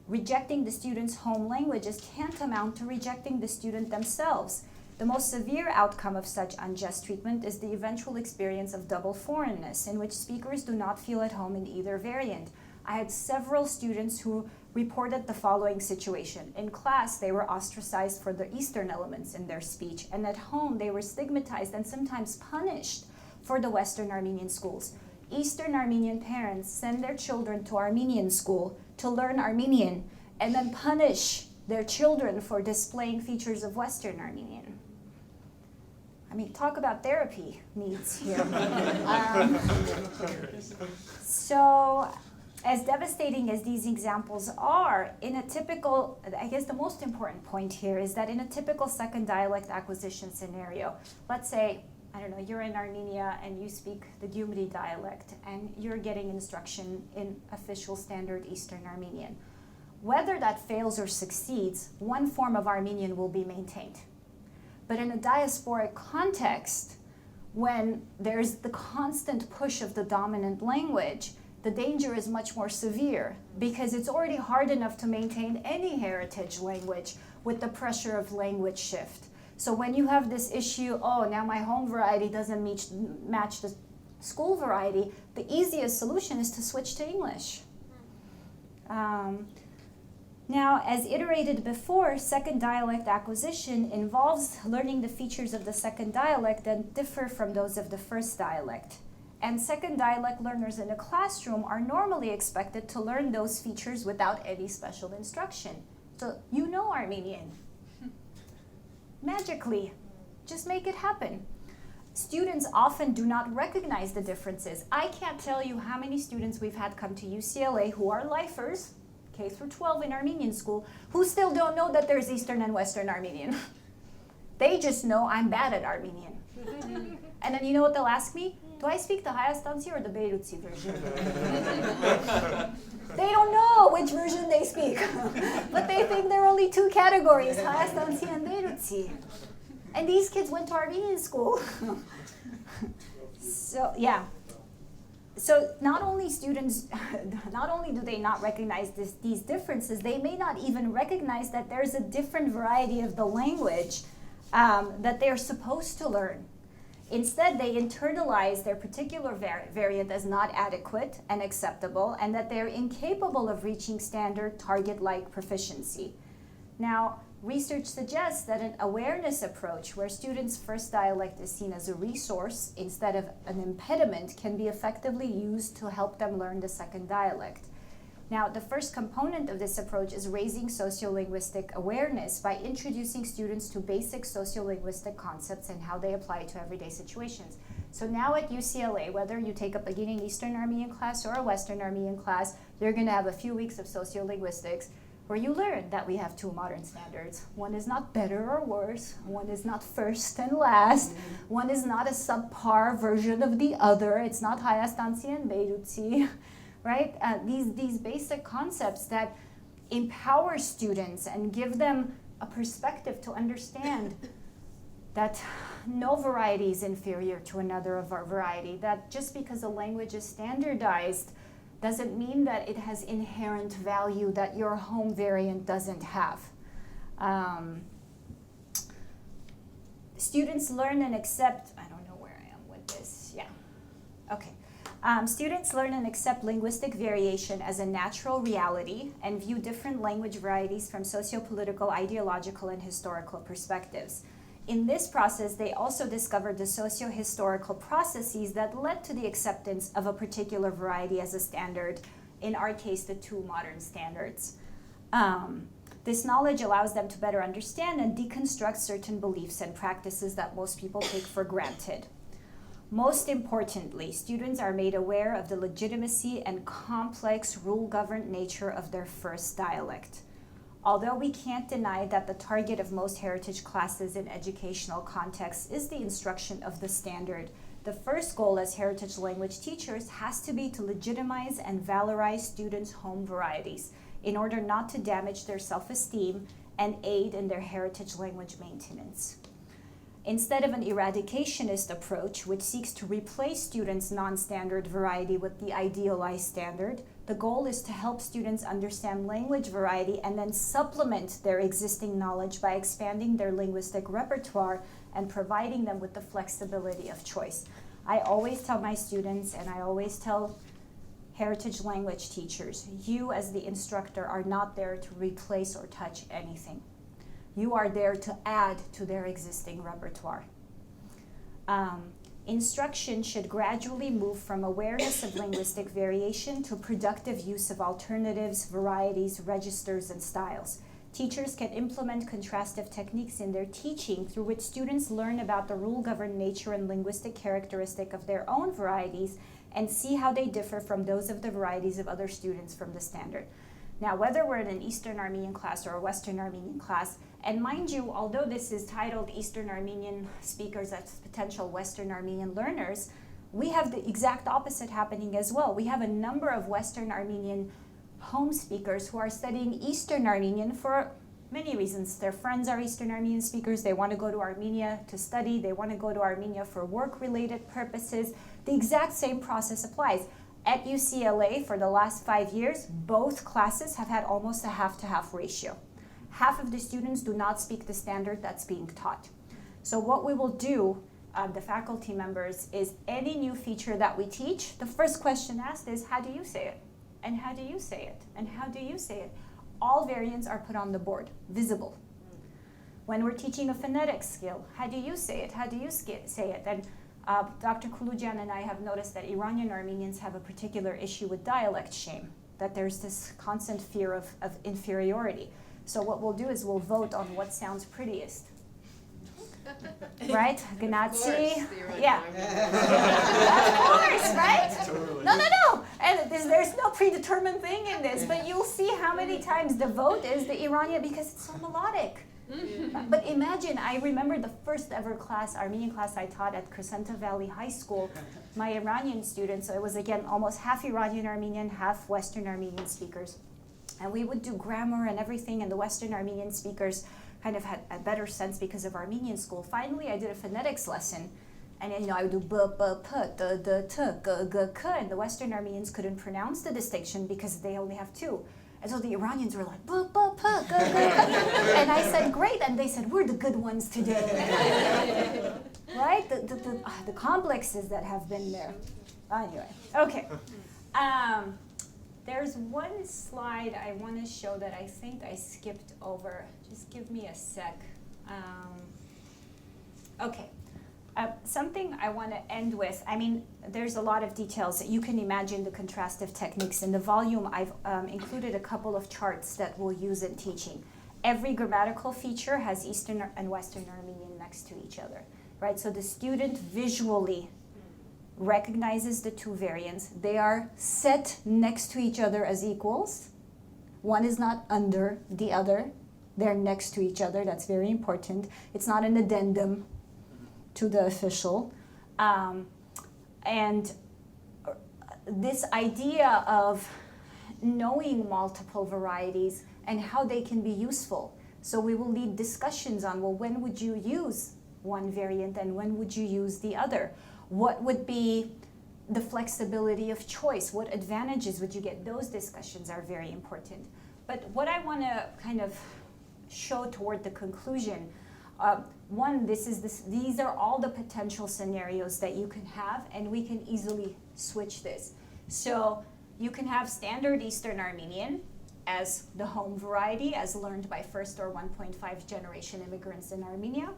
rejecting the student's home language is tantamount to rejecting the student themselves. The most severe outcome of such unjust treatment is the eventual experience of double foreignness, in which speakers do not feel at home in either variant. I had several students who reported the following situation. In class, they were ostracized for the Eastern elements in their speech, and at home, they were stigmatized and sometimes punished for the Western Armenian schools. Eastern Armenian parents send their children to Armenian school to learn Armenian and then punish their children for displaying features of Western Armenian. I mean, talk about therapy needs here. So, as devastating as these examples are, in a typical, I guess the most important point here is that in a typical second dialect acquisition scenario, let's say, I don't know, you're in Armenia and you speak the Gyumri dialect and you're getting instruction in official standard Eastern Armenian. Whether that fails or succeeds, one form of Armenian will be maintained. But in a diasporic context, when there's the constant push of the dominant language, the danger is much more severe because it's already hard enough to maintain any heritage language with the pressure of language shift. So when you have this issue, oh, now my home variety doesn't match the school variety, the easiest solution is to switch to English. Now, as iterated before, second dialect acquisition involves learning the features of the second dialect that differ from those of the first dialect. And second dialect learners in a classroom are normally expected to learn those features without any special instruction. So you know Armenian. Magically, just make it happen. Students often do not recognize the differences. I can't tell you how many students we've had come to UCLA who are lifers, K through 12 in Armenian school, who still don't know that there's Eastern and Western Armenian. They just know I'm bad at Armenian. And then you know what they'll ask me? Do I speak the Hayastansi or the Beirutsi version? They don't know which version they speak, but they think there are only two categories, Hayastansi and Beirutsi. And these kids went to Armenian school. So, yeah. So not only do they not recognize these differences, they may not even recognize that there's a different variety of the language that they're supposed to learn. Instead, they internalize their particular variant as not adequate and acceptable, and that they're incapable of reaching standard target-like proficiency. Now, research suggests that an awareness approach where students' first dialect is seen as a resource instead of an impediment can be effectively used to help them learn the second dialect. Now, the first component of this approach is raising sociolinguistic awareness by introducing students to basic sociolinguistic concepts and how they apply to everyday situations. So now at UCLA, whether you take a beginning Eastern Armenian class or a Western Armenian class, you're going to have a few weeks of sociolinguistics where you learn that we have two modern standards. One is not better or worse. One is not first and last. One is not a subpar version of the other. It's not Hayastansi and Beirutsi. Right? These basic concepts that empower students and give them a perspective to understand that no variety is inferior to another of our variety, that just because a language is standardized doesn't mean that it has inherent value that your home variant doesn't have. Students learn and accept, I don't know where I am with this, yeah, okay. Students learn and accept linguistic variation as a natural reality and view different language varieties from socio-political, ideological, and historical perspectives. In this process, they also discovered the socio-historical processes that led to the acceptance of a particular variety as a standard, in our case, the two modern standards. This knowledge allows them to better understand and deconstruct certain beliefs and practices that most people take for granted. Most importantly, students are made aware of the legitimacy and complex rule-governed nature of their first dialect. Although we can't deny that the target of most heritage classes in educational contexts is the instruction of the standard, the first goal as heritage language teachers has to be to legitimize and valorize students' home varieties in order not to damage their self-esteem and aid in their heritage language maintenance. Instead of an eradicationist approach, which seeks to replace students' non-standard variety with the idealized standard, the goal is to help students understand language variety and then supplement their existing knowledge by expanding their linguistic repertoire and providing them with the flexibility of choice. I always tell my students, and I always tell heritage language teachers, you as the instructor are not there to replace or touch anything. You are there to add to their existing repertoire. Instruction should gradually move from awareness of linguistic variation to productive use of alternatives, varieties, registers, and styles. Teachers can implement contrastive techniques in their teaching through which students learn about the rule-governed nature and linguistic characteristic of their own varieties and see how they differ from those of the varieties of other students from the standard. Now, whether we're in an Eastern Armenian class or a Western Armenian class, and mind you, although this is titled Eastern Armenian speakers as potential Western Armenian learners, we have the exact opposite happening as well. We have a number of Western Armenian home speakers who are studying Eastern Armenian for many reasons. Their friends are Eastern Armenian speakers, they want to go to Armenia to study, they want to go to Armenia for work-related purposes. The exact same process applies. At UCLA, for the last 5 years, both classes have had almost a half-to-half ratio. Half of the students do not speak the standard that's being taught. So what we will do, the faculty members, is any new feature that we teach, the first question asked is, how do you say it? And how do you say it? And how do you say it? All variants are put on the board, visible. When we're teaching a phonetic skill, how do you say it? How do you say it? And Dr. Kulujan and I have noticed that Iranian Armenians have a particular issue with dialect shame, that there's this constant fear of inferiority. So what we'll do is we'll vote on what sounds prettiest. Right? Gnazi? Yeah. Of course, right? Totally. No. And there's no predetermined thing in this, but you'll see how many times the vote is the Iranian because it's so melodic. But imagine, I remember the first ever class, Armenian class I taught at Crescenta Valley High School. My Iranian students, so it was again almost half Iranian Armenian, half Western Armenian speakers. And we would do grammar and everything, and the Western Armenian speakers kind of had a better sense because of Armenian school. Finally, I did a phonetics lesson, and I would do b, b, p, d, d, t, g, g, k, and the Western Armenians couldn't pronounce the distinction because they only have two. And so the Iranians were like, b, b, p, g, g, k. And I said, great, and they said, we're the good ones today. Right? The complexes that have been there. Anyway, okay. There's one slide I want to show that I think I skipped over. Just give me a sec. Okay. Something I want to end with, I mean, there's a lot of details. You can imagine the contrastive techniques. In the volume, I've included a couple of charts that we'll use in teaching. Every grammatical feature has Eastern and Western Armenian next to each other, right? So the student visually recognizes the two variants. They are set next to each other as equals. One is not under the other. They're next to each other. That's very important. It's not an addendum to the official. And this idea of knowing multiple varieties and how they can be useful. So we will lead discussions on, well, when would you use one variant and when would you use the other? What would be the flexibility of choice? What advantages would you get? Those discussions are very important. But what I want to kind of show toward the conclusion, one, these are all the potential scenarios that you can have, and we can easily switch this. So you can have standard Eastern Armenian as the home variety, as learned by first or 1.5 generation immigrants in Armenia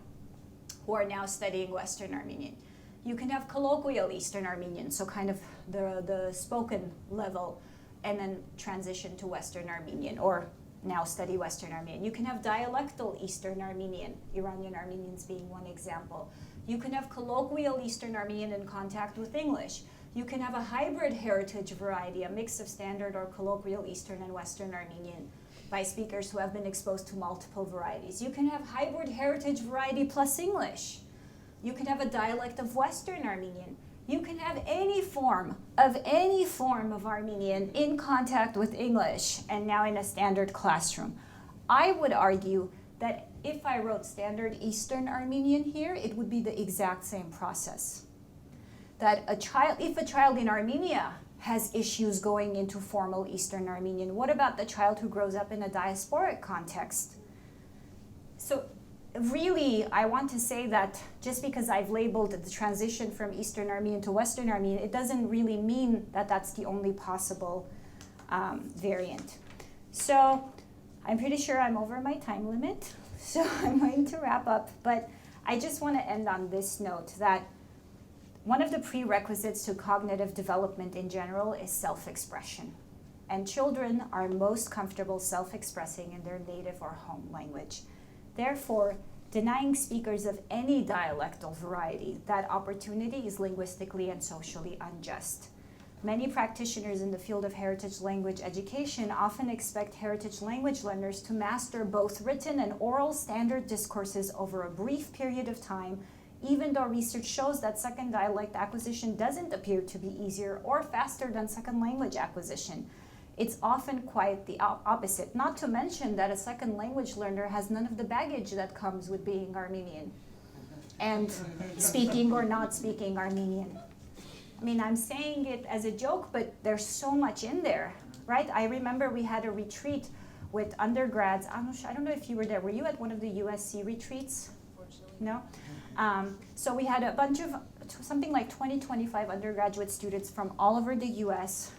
who are now studying Western Armenian. You can have colloquial Eastern Armenian, so kind of the spoken level, and then transition to Western Armenian, or now study Western Armenian. You can have dialectal Eastern Armenian, Iranian Armenians being one example. You can have colloquial Eastern Armenian in contact with English. You can have a hybrid heritage variety, a mix of standard or colloquial Eastern and Western Armenian by speakers who have been exposed to multiple varieties. You can have hybrid heritage variety plus English. You can have a dialect of Western Armenian. You can have any form of Armenian in contact with English and now in a standard classroom. I would argue that if I wrote standard Eastern Armenian here, it would be the exact same process. That if a child in Armenia has issues going into formal Eastern Armenian, what about the child who grows up in a diasporic context? So really, I want to say that just because I've labeled the transition from Eastern Armenian to Western Armenian, it doesn't really mean that that's the only possible variant. So I'm pretty sure I'm over my time limit, so I'm going to wrap up. But I just want to end on this note that one of the prerequisites to cognitive development in general is self-expression. And children are most comfortable self-expressing in their native or home language. Therefore, denying speakers of any dialectal variety that opportunity is linguistically and socially unjust. Many practitioners in the field of heritage language education often expect heritage language learners to master both written and oral standard discourses over a brief period of time, even though research shows that second dialect acquisition doesn't appear to be easier or faster than second language acquisition. It's often quite the opposite, not to mention that a second language learner has none of the baggage that comes with being Armenian and speaking or not speaking Armenian. I mean, I'm saying it as a joke, but there's so much in there, right? I remember we had a retreat with undergrads. I don't know if you were there. Were you at one of the USC retreats? Unfortunately. No? So we had a bunch of, something like 20, 25 undergraduate students from all over the US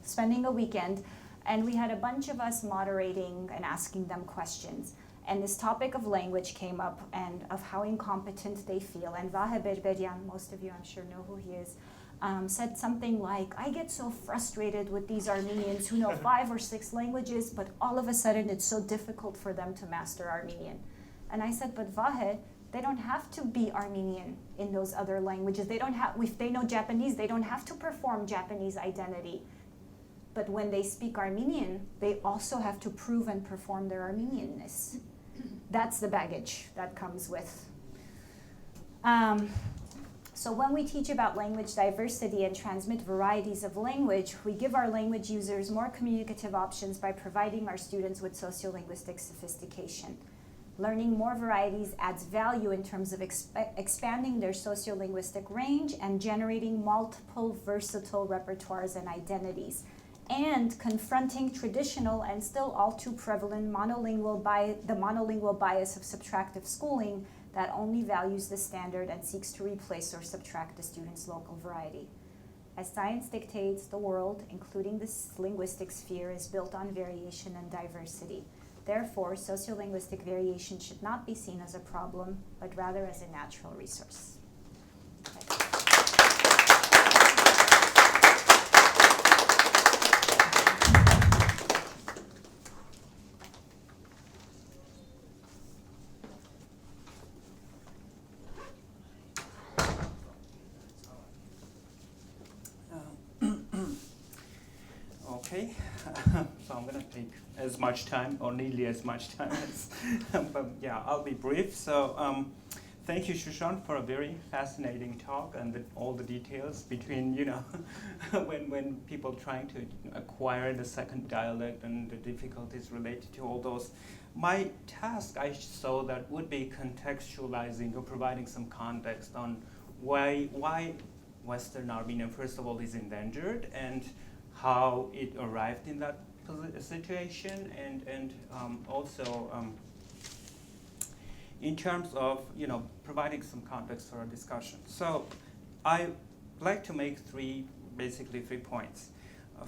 spending a weekend, and we had a bunch of us moderating and asking them questions. And this topic of language came up and of how incompetent they feel. And Vahe, most of you I'm sure know who he is, said something like, I get so frustrated with these Armenians who know 5 or 6 languages, but all of a sudden it's so difficult for them to master Armenian. And I said, but Vahe, they don't have to be Armenian in those other languages. They don't have, if they know Japanese, they don't have to perform Japanese identity. But when they speak Armenian, they also have to prove and perform their Armenianness. That's the baggage that comes with. So when we teach about language diversity and transmit varieties of language, we give our language users more communicative options by providing our students with sociolinguistic sophistication. Learning more varieties adds value in terms of expanding their sociolinguistic range and generating multiple versatile repertoires and identities, and confronting traditional and still all too prevalent the monolingual bias of subtractive schooling that only values the standard and seeks to replace or subtract the student's local variety. As science dictates, the world, including this linguistic sphere, is built on variation and diversity. Therefore, sociolinguistic variation should not be seen as a problem, but rather as a natural resource. Okay, so I'm going to take as much time, or nearly as much time as, but yeah, I'll be brief. So thank you, Shushan, for a very fascinating talk and all the details between, when people trying to acquire the second dialect and the difficulties related to all those. My task, I saw that would be contextualizing or providing some context on why Western Armenian, first of all, is endangered, and how it arrived in that situation, and also in terms of providing some context for our discussion. So I like to make basically three points.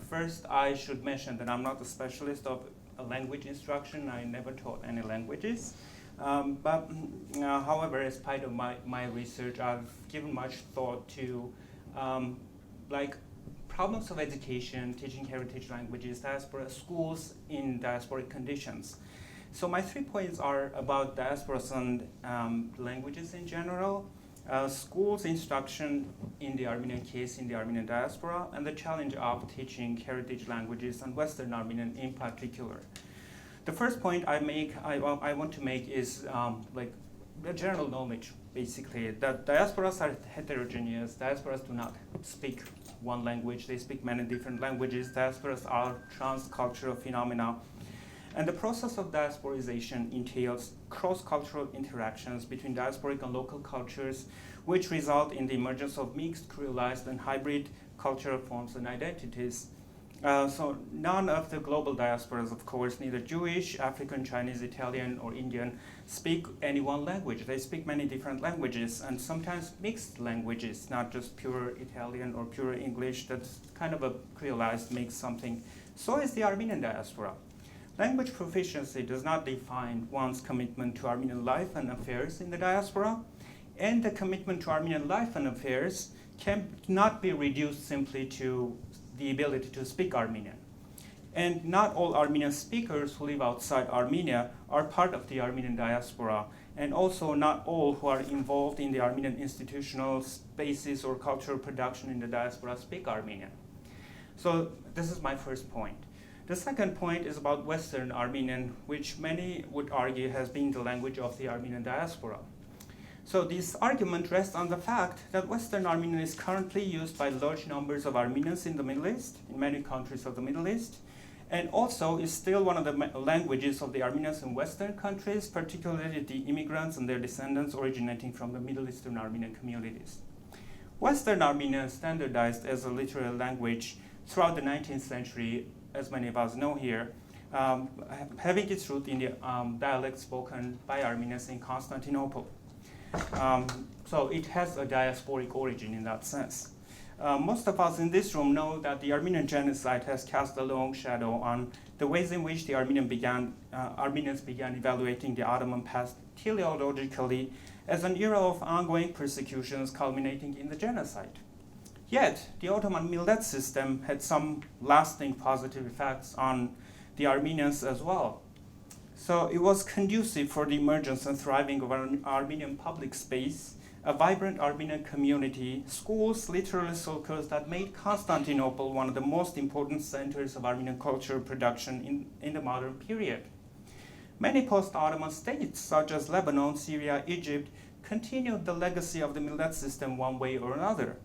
First, I should mention that I'm not a specialist of language instruction. I never taught any languages. But however, as part of my research, I've given much thought to problems of education, teaching heritage languages, diaspora schools in diasporic conditions. So my 3 points are about diasporas and languages in general, schools instruction in the Armenian case in the Armenian diaspora, and the challenge of teaching heritage languages and Western Armenian in particular. The first point I want to make is the general knowledge, basically, that diasporas are heterogeneous. Diasporas do not speak one language, they speak many different languages. Diasporas are transcultural phenomena. And the process of diasporization entails cross-cultural interactions between diasporic and local cultures, which result in the emergence of mixed, creolized, and hybrid cultural forms and identities. So none of the global diasporas, of course, neither Jewish, African, Chinese, Italian, or Indian, speak any one language. They speak many different languages, and sometimes mixed languages, not just pure Italian or pure English. That's kind of a creolized mix something. So is the Armenian diaspora. Language proficiency does not define one's commitment to Armenian life and affairs in the diaspora, and the commitment to Armenian life and affairs cannot be reduced simply to the ability to speak Armenian. And not all Armenian speakers who live outside Armenia are part of the Armenian diaspora, and also not all who are involved in the Armenian institutional spaces or cultural production in the diaspora speak Armenian. So this is my first point. The second point is about Western Armenian, which many would argue has been the language of the Armenian diaspora. So this argument rests on the fact that Western Armenian is currently used by large numbers of Armenians in the Middle East, in many countries of the Middle East, and also is still one of the languages of the Armenians in Western countries, particularly the immigrants and their descendants originating from the Middle Eastern Armenian communities. Western Armenian standardized as a literary language throughout the 19th century, as many of us know here, having its root in the dialect spoken by Armenians in Constantinople. So it has a diasporic origin in that sense. Most of us in this room know that the Armenian Genocide has cast a long shadow on the ways in which the Armenians began evaluating the Ottoman past teleologically as an era of ongoing persecutions culminating in the genocide. Yet, the Ottoman millet system had some lasting positive effects on the Armenians as well. So it was conducive for the emergence and thriving of an Armenian public space, a vibrant Armenian community, schools, literary circles that made Constantinople one of the most important centers of Armenian cultural production in the modern period. Many post-Ottoman states, such as Lebanon, Syria, Egypt, continued the legacy of the millet system one way or another.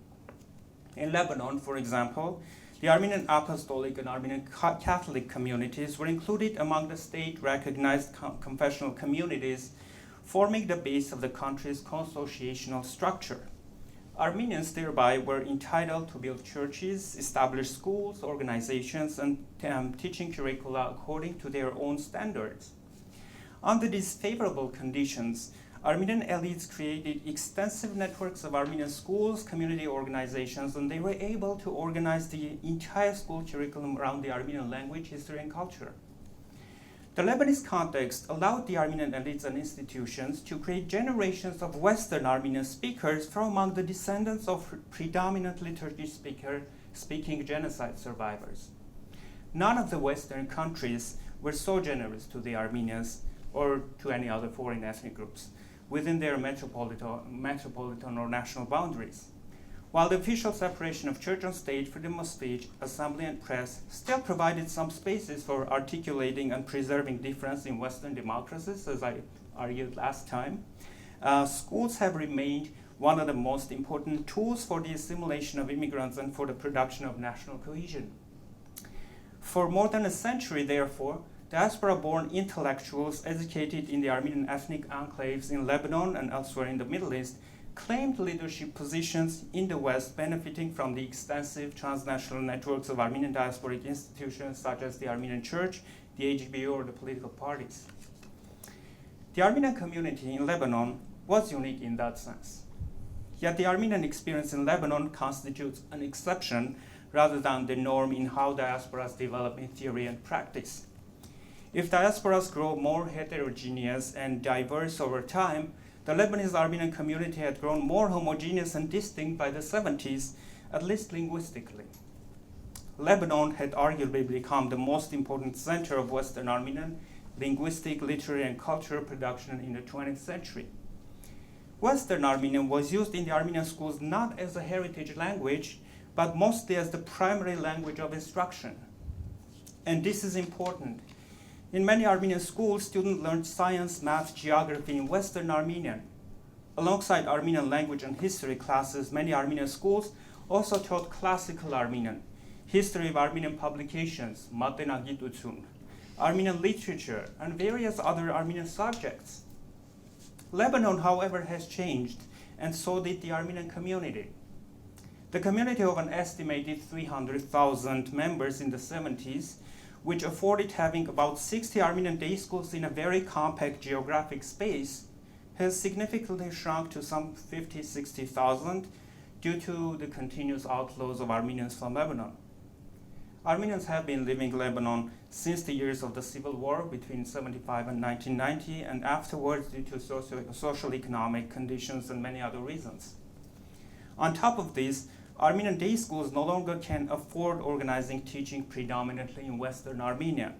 In Lebanon, for example, the Armenian Apostolic and Armenian Catholic communities were included among the state-recognized confessional communities, forming the base of the country's consociational structure. Armenians thereby were entitled to build churches, establish schools, organizations, and teaching curricula according to their own standards. Under these favorable conditions, Armenian elites created extensive networks of Armenian schools, community organizations, and they were able to organize the entire school curriculum around the Armenian language, history, and culture. The Lebanese context allowed the Armenian elites and institutions to create generations of Western Armenian speakers from among the descendants of predominantly Turkish-speaking genocide survivors. None of the Western countries were so generous to the Armenians or to any other foreign ethnic groups within their metropolitan or national boundaries. While the official separation of church and state, freedom of speech, assembly, and press still provided some spaces for articulating and preserving difference in Western democracies, as I argued last time, schools have remained one of the most important tools for the assimilation of immigrants and for the production of national cohesion. For more than a century, therefore, diaspora-born intellectuals educated in the Armenian ethnic enclaves in Lebanon and elsewhere in the Middle East claimed leadership positions in the West, benefiting from the extensive transnational networks of Armenian diasporic institutions such as the Armenian Church, the AGBO, or the political parties. The Armenian community in Lebanon was unique in that sense. Yet the Armenian experience in Lebanon constitutes an exception rather than the norm in how diasporas develop in theory and practice. If diasporas grow more heterogeneous and diverse over time, the Lebanese Armenian community had grown more homogeneous and distinct by the 70s, at least linguistically. Lebanon had arguably become the most important center of Western Armenian linguistic, literary, and cultural production in the 20th century. Western Armenian was used in the Armenian schools not as a heritage language, but mostly as the primary language of instruction. And this is important. In many Armenian schools, students learned science, math, geography in Western Armenian. Alongside Armenian language and history classes, many Armenian schools also taught classical Armenian, history of Armenian publications, Matenagitutsun, Armenian literature, and various other Armenian subjects. Lebanon, however, has changed, and so did the Armenian community. The community of an estimated 300,000 members in the 70s, which afforded having about 60 Armenian day schools in a very compact geographic space, has significantly shrunk to some 50, 60,000 due to the continuous outflows of Armenians from Lebanon. Armenians have been leaving Lebanon since the years of the civil war between 75 and 1990, and afterwards due to social economic conditions and many other reasons. On top of this, Armenian day schools no longer can afford organizing teaching predominantly in Western Armenian.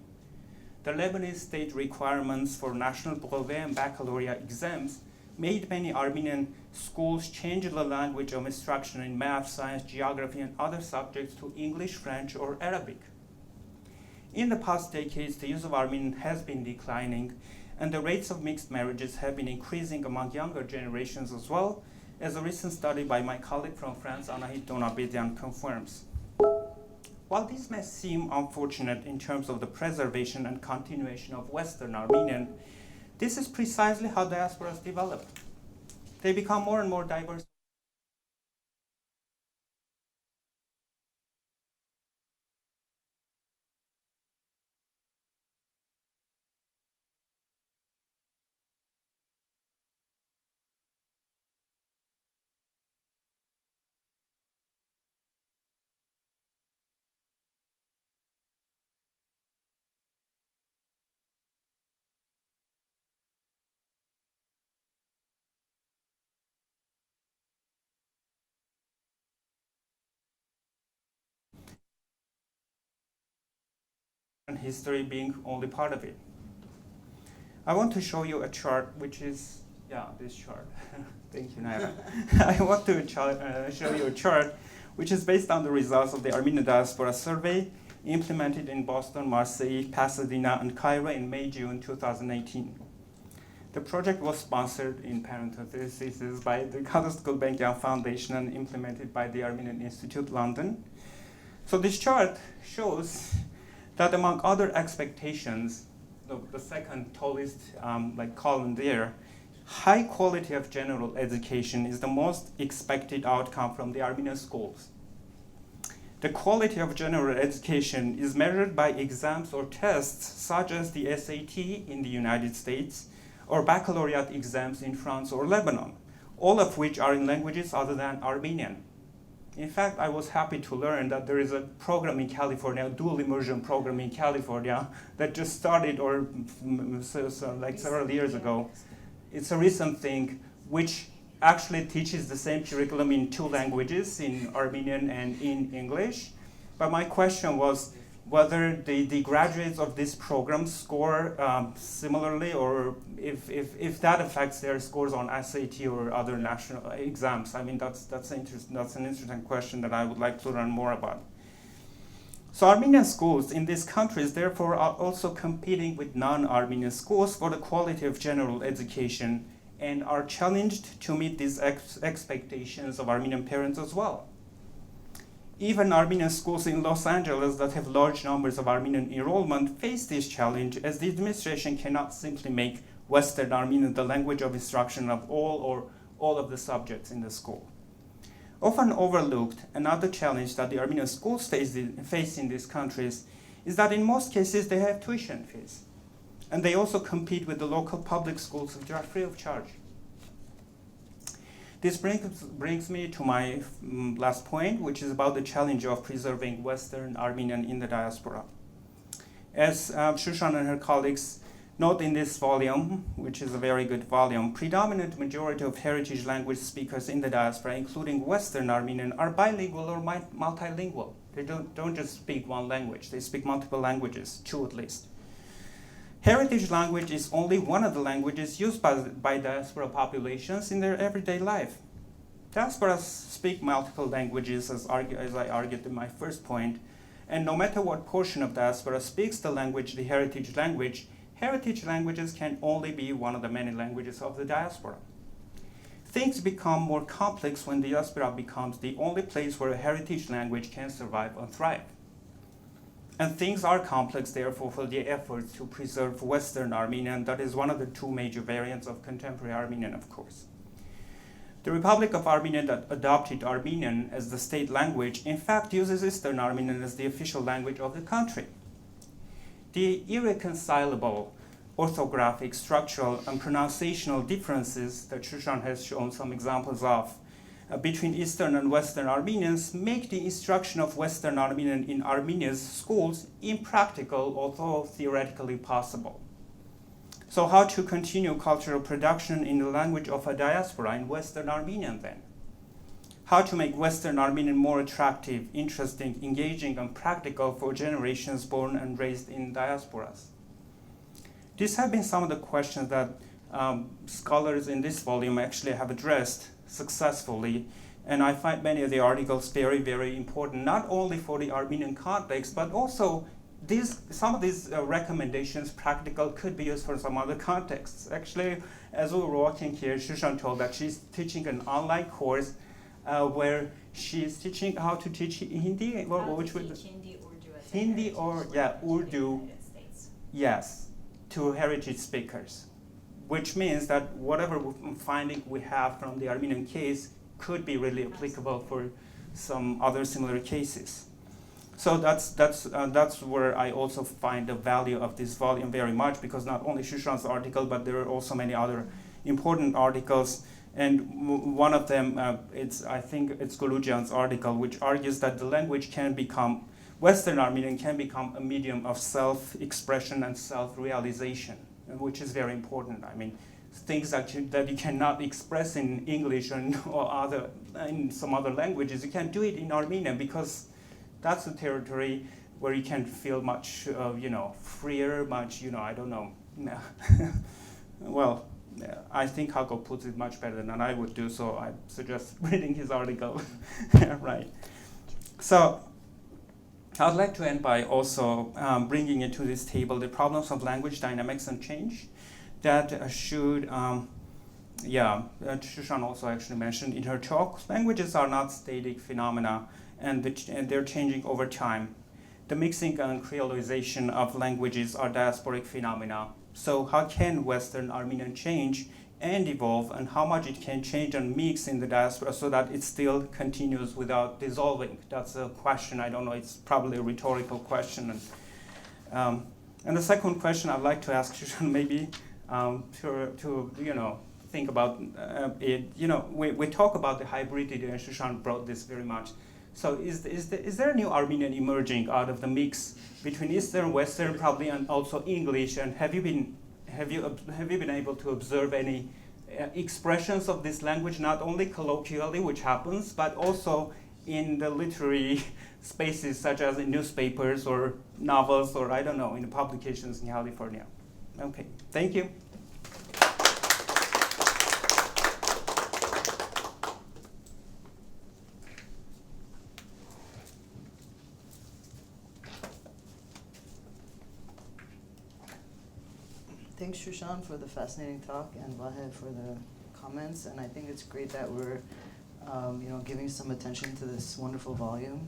The Lebanese state requirements for national brevet and baccalaureate exams made many Armenian schools change the language of instruction in math, science, geography, and other subjects to English, French, or Arabic. In the past decades, the use of Armenian has been declining, and the rates of mixed marriages have been increasing among younger generations as well, as a recent study by my colleague from France, Boyadjian, confirms. While this may seem unfortunate in terms of the preservation and continuation of Western Armenian, this is precisely how diasporas develop. They become more and more diverse. And history being only part of it. I want to show you a chart which is, this chart. Thank you, Naira. I want to show you a chart which is based on the results of the Armenian Diaspora survey implemented in Boston, Marseille, Pasadena, and Cairo in May-June 2018. The project was sponsored, in parentheses, by the Carlos Gulbenkian Foundation and implemented by the Armenian Institute, London. So this chart shows that among other expectations, the second tallest column there, high quality of general education is the most expected outcome from the Armenian schools. The quality of general education is measured by exams or tests such as the SAT in the United States or baccalaureate exams in France or Lebanon, all of which are in languages other than Armenian. In fact, I was happy to learn that there is a program in California, a dual immersion program in California that just started several years ago. It's a recent thing which actually teaches the same curriculum in two languages, in Armenian and in English. But my question was whether the graduates of this program score similarly, or if that affects their scores on SAT or other national exams. I mean, that's an interesting question that I would like to learn more about. So Armenian schools in these countries, therefore, are also competing with non-Armenian schools for the quality of general education and are challenged to meet these expectations of Armenian parents as well. Even Armenian schools in Los Angeles that have large numbers of Armenian enrollment face this challenge, as the administration cannot simply make Western Armenian the language of instruction of all of the subjects in the school. Often overlooked, another challenge that the Armenian schools face in these countries is that in most cases they have tuition fees. And they also compete with the local public schools, which are free of charge. This brings me to my last point, which is about the challenge of preserving Western Armenian in the diaspora. As Shushan and her colleagues note in this volume, which is a very good volume, predominant majority of heritage language speakers in the diaspora, including Western Armenian, are bilingual or multilingual. They don't just speak one language, they speak multiple languages, two at least. Heritage language is only one of the languages used by diaspora populations in their everyday life. Diasporas speak multiple languages, as I argued in my first point, and no matter what portion of diaspora speaks the language, the heritage languages can only be one of the many languages of the diaspora. Things become more complex when the diaspora becomes the only place where a heritage language can survive and thrive. And things are complex, therefore, for the efforts to preserve Western Armenian. That is one of the two major variants of contemporary Armenian, of course. The Republic of Armenia that adopted Armenian as the state language, in fact, uses Eastern Armenian as the official language of the country. The irreconcilable orthographic, structural, and pronunciational differences that Shushan has shown some examples of between Eastern and Western Armenians make the instruction of Western Armenian in Armenia's schools impractical, although theoretically possible. So how to continue cultural production in the language of a diaspora in Western Armenian then? How to make Western Armenian more attractive, interesting, engaging, and practical for generations born and raised in diasporas? These have been some of the questions that scholars in this volume actually have addressed successfully, and I find many of the articles very, very important, not only for the Armenian context, but also some of these recommendations, practical, could be used for some other contexts. Actually, as we were walking here, Shushan told that she's teaching an online course where she's teaching how to teach Hindi. Hindi, Urdu. Hindi or, yeah, Urdu. Yes, to heritage speakers, which means that whatever finding we have from the Armenian case could be really applicable for some other similar cases. So that's where I also find the value of this volume very much, because not only Shushan's article, but there are also many other important articles. And one of them, I think it's Golugyan's article, which argues that the language can become, Western Armenian can become a medium of self-expression and self-realization, which is very important. I mean, things that you cannot express in English or in some other languages, you can do it in Armenian, because that's a territory where you can feel much, freer, much, I don't know. Well, I think Hako puts it much better than I would do, so I suggest reading his article. Right. So I'd like to end by also bringing into this table the problems of language dynamics and change that Shushan also actually mentioned in her talk. Languages are not static phenomena, and they're changing over time. The mixing and creolization of languages are diasporic phenomena. So how can Western Armenian change and evolve, and how much it can change and mix in the diaspora so that it still continues without dissolving? That's a question. I don't know. It's probably a rhetorical question. And the second question I'd like to ask Shushan, maybe to think about it. We talk about the hybridity, and Shushan brought this very much. So is there a new Armenian emerging out of the mix between Eastern, Western, probably, and also English? And have you been able to observe any expressions of this language, not only colloquially, which happens, but also in the literary spaces, such as in newspapers or novels, or I don't know, in the publications in California? Okay, thank you. Thanks, Shushan, for the fascinating talk, and Vahe for the comments. And I think it's great that we're, giving some attention to this wonderful volume.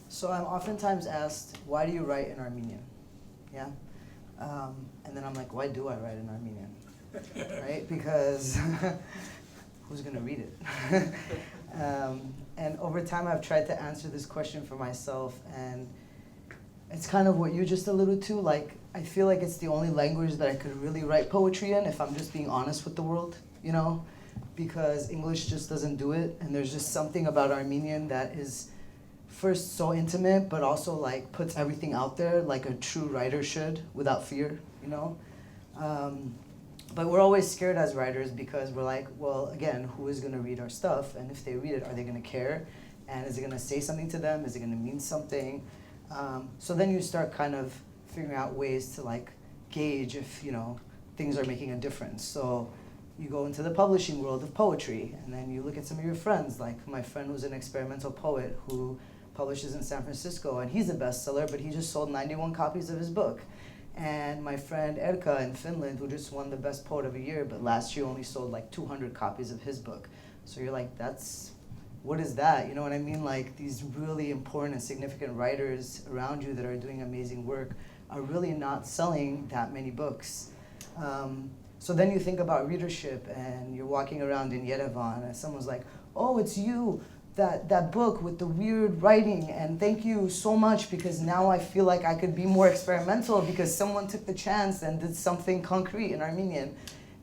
So I'm oftentimes asked, why do you write in Armenian? Yeah, and then I'm like, why do I write in Armenian? Right? Because who's gonna read it? And over time, I've tried to answer this question for myself, and it's kind of what you just alluded to. Like, I feel like it's the only language that I could really write poetry in, if I'm just being honest with the world, because English just doesn't do it. And there's just something about Armenian that is first so intimate, but also like puts everything out there like a true writer should, without fear, But we're always scared as writers, because we're like, well, again, who is gonna read our stuff? And if they read it, are they gonna care? And is it gonna say something to them? Is it gonna mean something? So then you start kind of figuring out ways to like gauge if things are making a difference. So you go into the publishing world of poetry, and then you look at some of your friends, like my friend who's an experimental poet who publishes in San Francisco, and he's a bestseller, but he just sold 91 copies of his book. And my friend Erka in Finland, who just won the best poet of the year, but last year only sold like 200 copies of his book. So you're like, what is that? You know what I mean? Like, these really important and significant writers around you that are doing amazing work are really not selling that many books. So then you think about readership, and you're walking around in Yerevan, and someone's like, oh, it's you, that book with the weird writing, and thank you so much, because now I feel like I could be more experimental because someone took the chance and did something concrete in Armenian.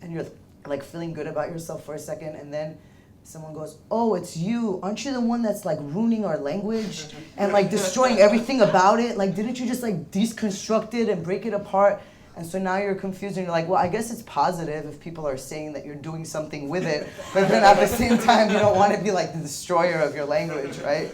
And you're like feeling good about yourself for a second, and then someone goes, oh, it's you. Aren't you the one that's like ruining our language and like destroying everything about it? Like, didn't you just like deconstruct it and break it apart? And so now you're confused and you're like, well, I guess it's positive if people are saying that you're doing something with it, but then at the same time, you don't want to be like the destroyer of your language, right?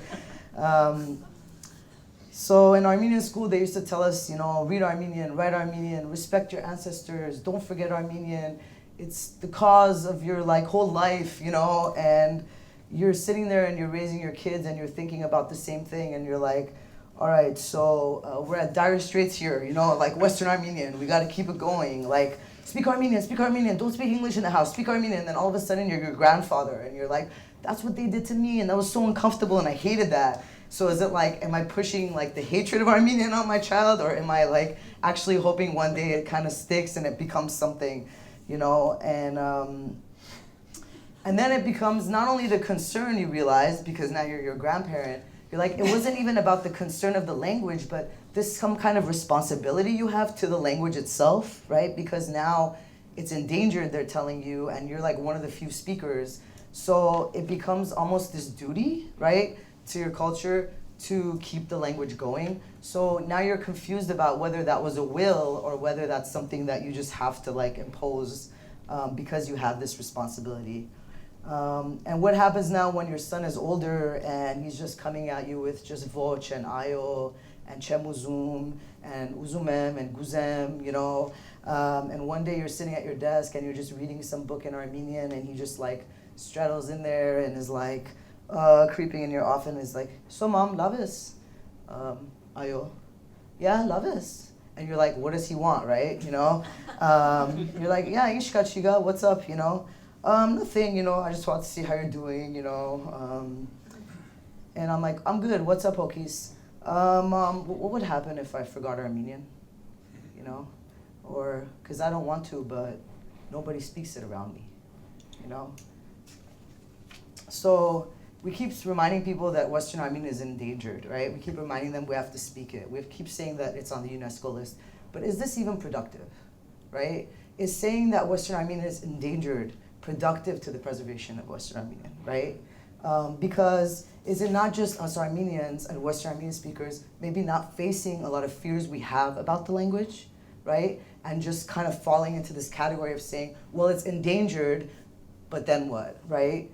So in Armenian school, they used to tell us, read Armenian, write Armenian, respect your ancestors, don't forget Armenian. It's the cause of your like whole life, and you're sitting there and you're raising your kids and you're thinking about the same thing, and you're like, all right, so we're at dire straits here, like Western Armenian, we got to keep it going. Like, speak Armenian, don't speak English in the house, speak Armenian. And then all of a sudden you're your grandfather and you're like, that's what they did to me and that was so uncomfortable and I hated that. So is it like, am I pushing like the hatred of Armenian on my child, or am I like actually hoping one day it kind of sticks and it becomes something? And then it becomes not only the concern you realize, because now you're your grandparent, you're like, it wasn't even about the concern of the language, but this some kind of responsibility you have to the language itself, right? Because now it's endangered, they're telling you, and you're like one of the few speakers. So it becomes almost this duty, right, to your culture to keep the language going. So now you're confused about whether that was a will or whether that's something that you just have to like impose because you have this responsibility. And what happens now when your son is older and he's just coming at you with just voch and ayo and chemuzum and uzumem and guzem, and one day you're sitting at your desk and you're just reading some book in Armenian and he just like straddles in there and is like creeping in your office and is like, so mom, lavis? Ayo. Yeah, lavis. And you're like, what does he want, right? You're like, yeah, ishka chiga, what's up, nothing, I just want to see how you're doing, and I'm like, I'm good, what's up, Okis? What would happen if I forgot Armenian, or, because I don't want to, but nobody speaks it around me, So we keep reminding people that Western Armenian is endangered, right? We keep reminding them we have to speak it. We keep saying that it's on the UNESCO list, but is this even productive, right? Is saying that Western Armenian is endangered productive to the preservation of Western Armenian, right? Because is it not just us Armenians and Western Armenian speakers maybe not facing a lot of fears we have about the language, right? And just kind of falling into this category of saying, well, it's endangered, but then what, right?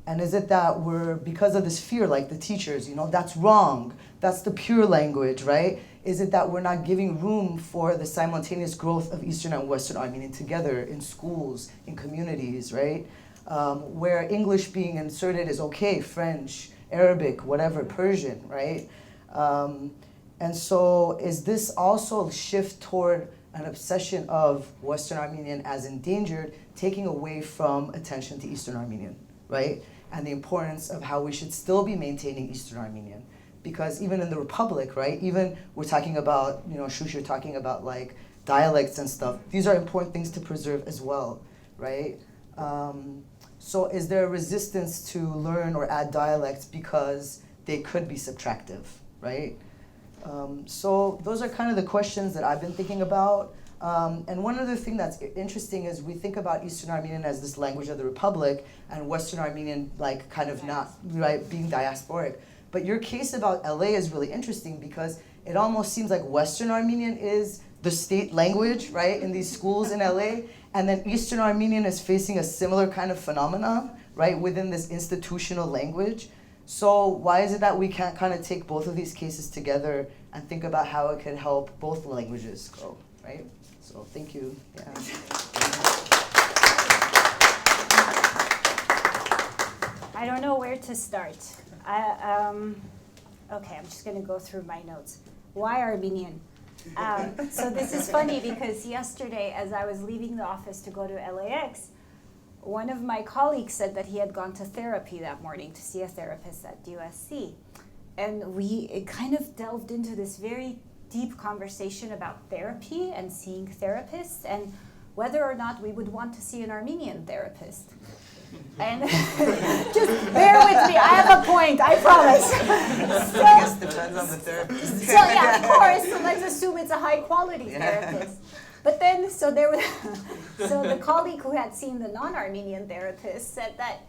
And is it that we're, because of this fear, like the teachers, that's wrong, that's the pure language, right? Is it that we're not giving room for the simultaneous growth of Eastern and Western Armenian together in schools, in communities, right? Where English being inserted is okay, French, Arabic, whatever, Persian, right? And so is this also a shift toward an obsession of Western Armenian as endangered, taking away from attention to Eastern Armenian, right? And the importance of how we should still be maintaining Eastern Armenian. Because even in the Republic, right, even we're talking about, Shushan, you're talking about like dialects and stuff. These are important things to preserve as well, right? So is there a resistance to learn or add dialects because they could be subtractive, right? So those are kind of the questions that I've been thinking about. And one other thing that's interesting is we think about Eastern Armenian as this language of the Republic and Western Armenian like kind of not, right, being diasporic. But your case about LA is really interesting because it almost seems like Western Armenian is the state language, right, in these schools in LA, and then Eastern Armenian is facing a similar kind of phenomenon, right, within this institutional language. So why is it that we can't kind of take both of these cases together and think about how it can help both languages grow, right? So thank you. Yeah. I don't know where to start. Okay, I'm just going to go through my notes. Why Armenian? So this is funny because yesterday, as I was leaving the office to go to LAX, one of my colleagues said that he had gone to therapy that morning to see a therapist at USC. And we kind of delved into this very deep conversation about therapy and seeing therapists. And whether or not we would want to see an Armenian therapist. And just bear with me, I have a point, I promise. So, I guess it depends on the therapist. So yeah, of course, so let's assume it's a high quality therapist. But then, so the colleague who had seen the non-Armenian therapist said that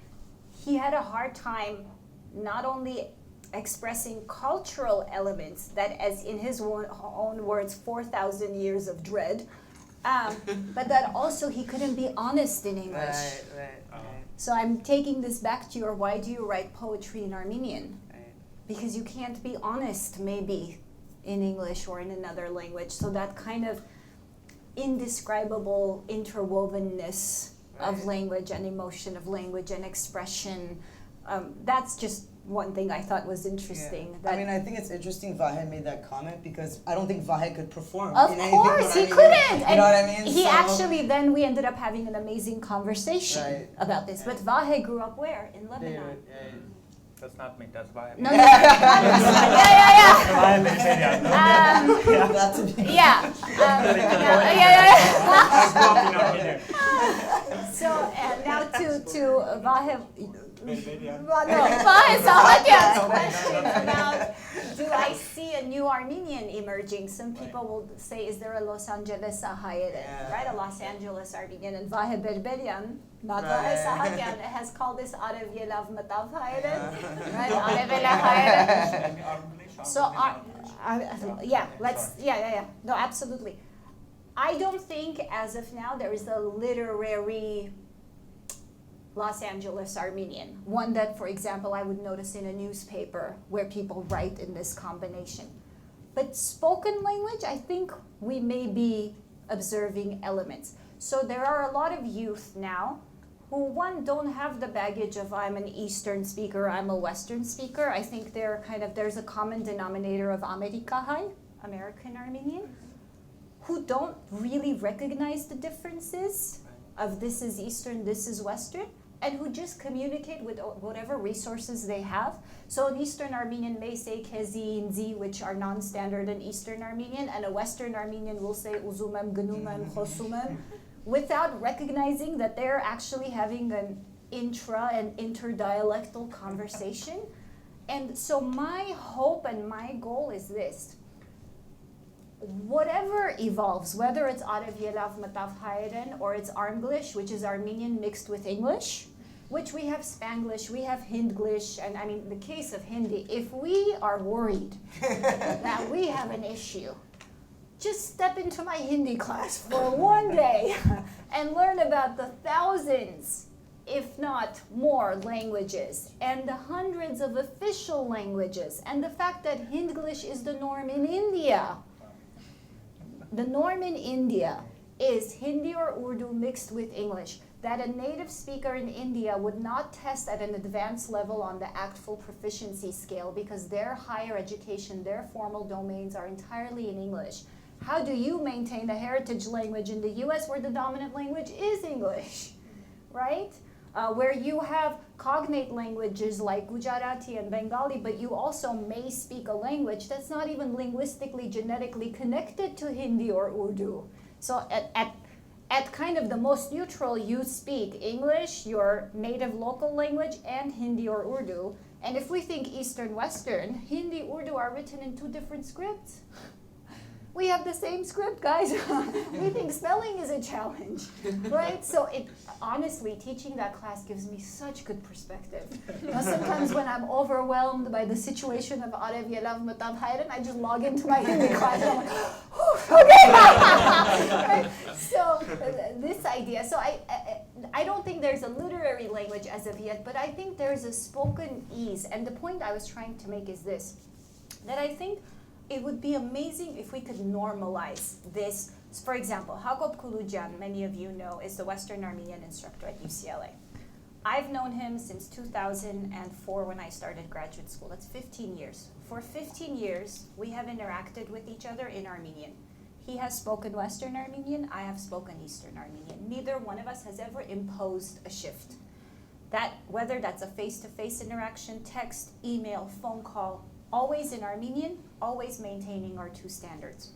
he had a hard time not only expressing cultural elements that, as in his own words, 4,000 years of dread, but that also he couldn't be honest in English. Right. So I'm taking this back to your, why do you write poetry in Armenian? Right. Because you can't be honest, maybe, in English or in another language. So that kind of indescribable interwovenness of language and emotion, of language and expression, that's just one thing I thought was interesting. Yeah. That I mean, I think it's interesting Vahe made that comment because I don't think Vahe could perform of in anything course, he but couldn't. Armenian. You know what I mean? He So- actually, then we ended up having an amazing conversation Right. about this. But Vahe grew up where? In Lebanon. That's not me, that's why. No, yeah. Not to be- Yeah. So now to Vahe. Vahe Sahakyan's question about, do I see a new Armenian emerging? Some people will say, is there a Los Angeles Armenian, right? A Los Angeles Armenian. And Vahe Berberian, not Vahe Sahakyan, has called this Arev Yelav Matav Hayren, right? Arev Yelav Hayren. So, no, absolutely. I don't think, as of now, there is a literary Los Angeles Armenian. One that, for example, I would notice in a newspaper where people write in this combination. But spoken language, I think we may be observing elements. So there are a lot of youth now who, one, don't have the baggage of I'm an Eastern speaker, I'm a Western speaker. I think there's a common denominator of Amerikahai, American Armenian, who don't really recognize the differences of this is Eastern, this is Western, and who just communicate with whatever resources they have. So an Eastern Armenian may say kezi, nzi, which are non-standard in Eastern Armenian, and a Western Armenian will say uzumem, gnumem, chosumem, without recognizing that they're actually having an intra and interdialectal conversation. And so my hope and my goal is this. Whatever evolves, whether it's Arev Yelav Matav Hayren or it's Armglish, which is Armenian mixed with English, which we have Spanglish, we have Hindglish, and I mean, the case of Hindi, if we are worried that we have an issue, just step into my Hindi class for one day and learn about the thousands, if not more, languages and the hundreds of official languages, and the fact that Hindglish is the norm in India. The norm in India is Hindi or Urdu mixed with English, that a native speaker in India would not test at an advanced level on the ACTFL proficiency scale because their higher education, their formal domains are entirely in English. How do you maintain a heritage language in the US where the dominant language is English, right? Where you have cognate languages like Gujarati and Bengali, but you also may speak a language that's not even linguistically, genetically connected to Hindi or Urdu. So at kind of the most neutral, you speak English, your native local language, and Hindi or Urdu. And if we think Eastern Western, Hindi, Urdu are written in two different scripts. We have the same script, guys. We think spelling is a challenge, right? So honestly, teaching that class gives me such good perspective. You know, sometimes when I'm overwhelmed by the situation of Arev Yelav Matav Hayren, I just log into my Hindi class and I'm like, okay. Right? So this idea, so I don't think there's a literary language as of yet, but I think there's a spoken ease. And the point I was trying to make is this, that I think it would be amazing if we could normalize this. For example, Jacob Kulujan, many of you know, is the Western Armenian instructor at UCLA. I've known him since 2004 when I started graduate school. That's 15 years. For 15 years, we have interacted with each other in Armenian. He has spoken Western Armenian, I have spoken Eastern Armenian. Neither one of us has ever imposed a shift. That, whether that's a face-to-face interaction, text, email, phone call, always in Armenian, always maintaining our two standards.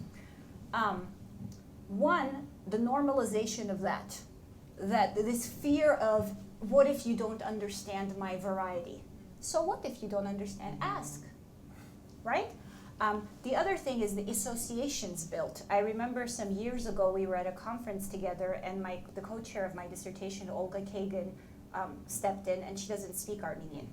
One, the normalization of that this fear of, what if you don't understand my variety? So what if you don't understand? Ask, right? The other thing is the associations built. I remember some years ago we were at a conference together, and the co-chair of my dissertation, Olga Kagan, stepped in, and she doesn't speak Armenian.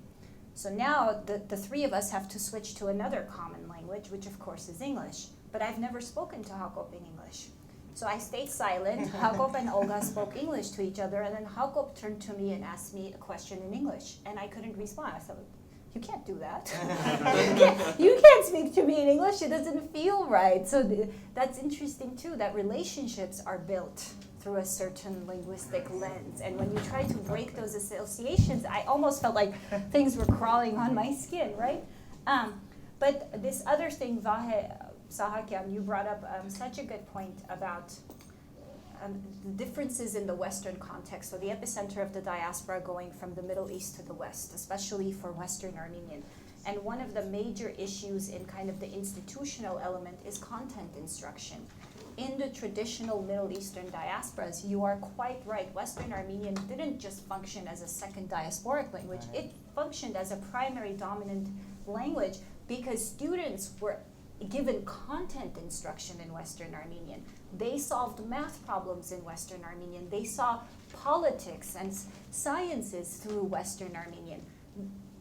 So now the three of us have to switch to another common language, which of course is English. But I've never spoken to Hakop in English. So I stayed silent. Hakop and Olga spoke English to each other, and then Hakop turned to me and asked me a question in English, and I couldn't respond. I thought, you can't do that. you can't speak to me in English. It doesn't feel right. So that's interesting too, that relationships are built through a certain linguistic lens. And when you try to break those associations, I almost felt like things were crawling on my skin, right? But this other thing, Vahe, Sahakyan, you brought up such a good point about the differences in the Western context, so the epicenter of the diaspora going from the Middle East to the West, especially for Western Armenian. And one of the major issues in kind of the institutional element is content instruction. In the traditional Middle Eastern diasporas, you are quite right, Western Armenian didn't just function as a second diasporic language, it functioned as a primary dominant language because students were given content instruction in Western Armenian. They solved math problems in Western Armenian. They saw politics and sciences through Western Armenian.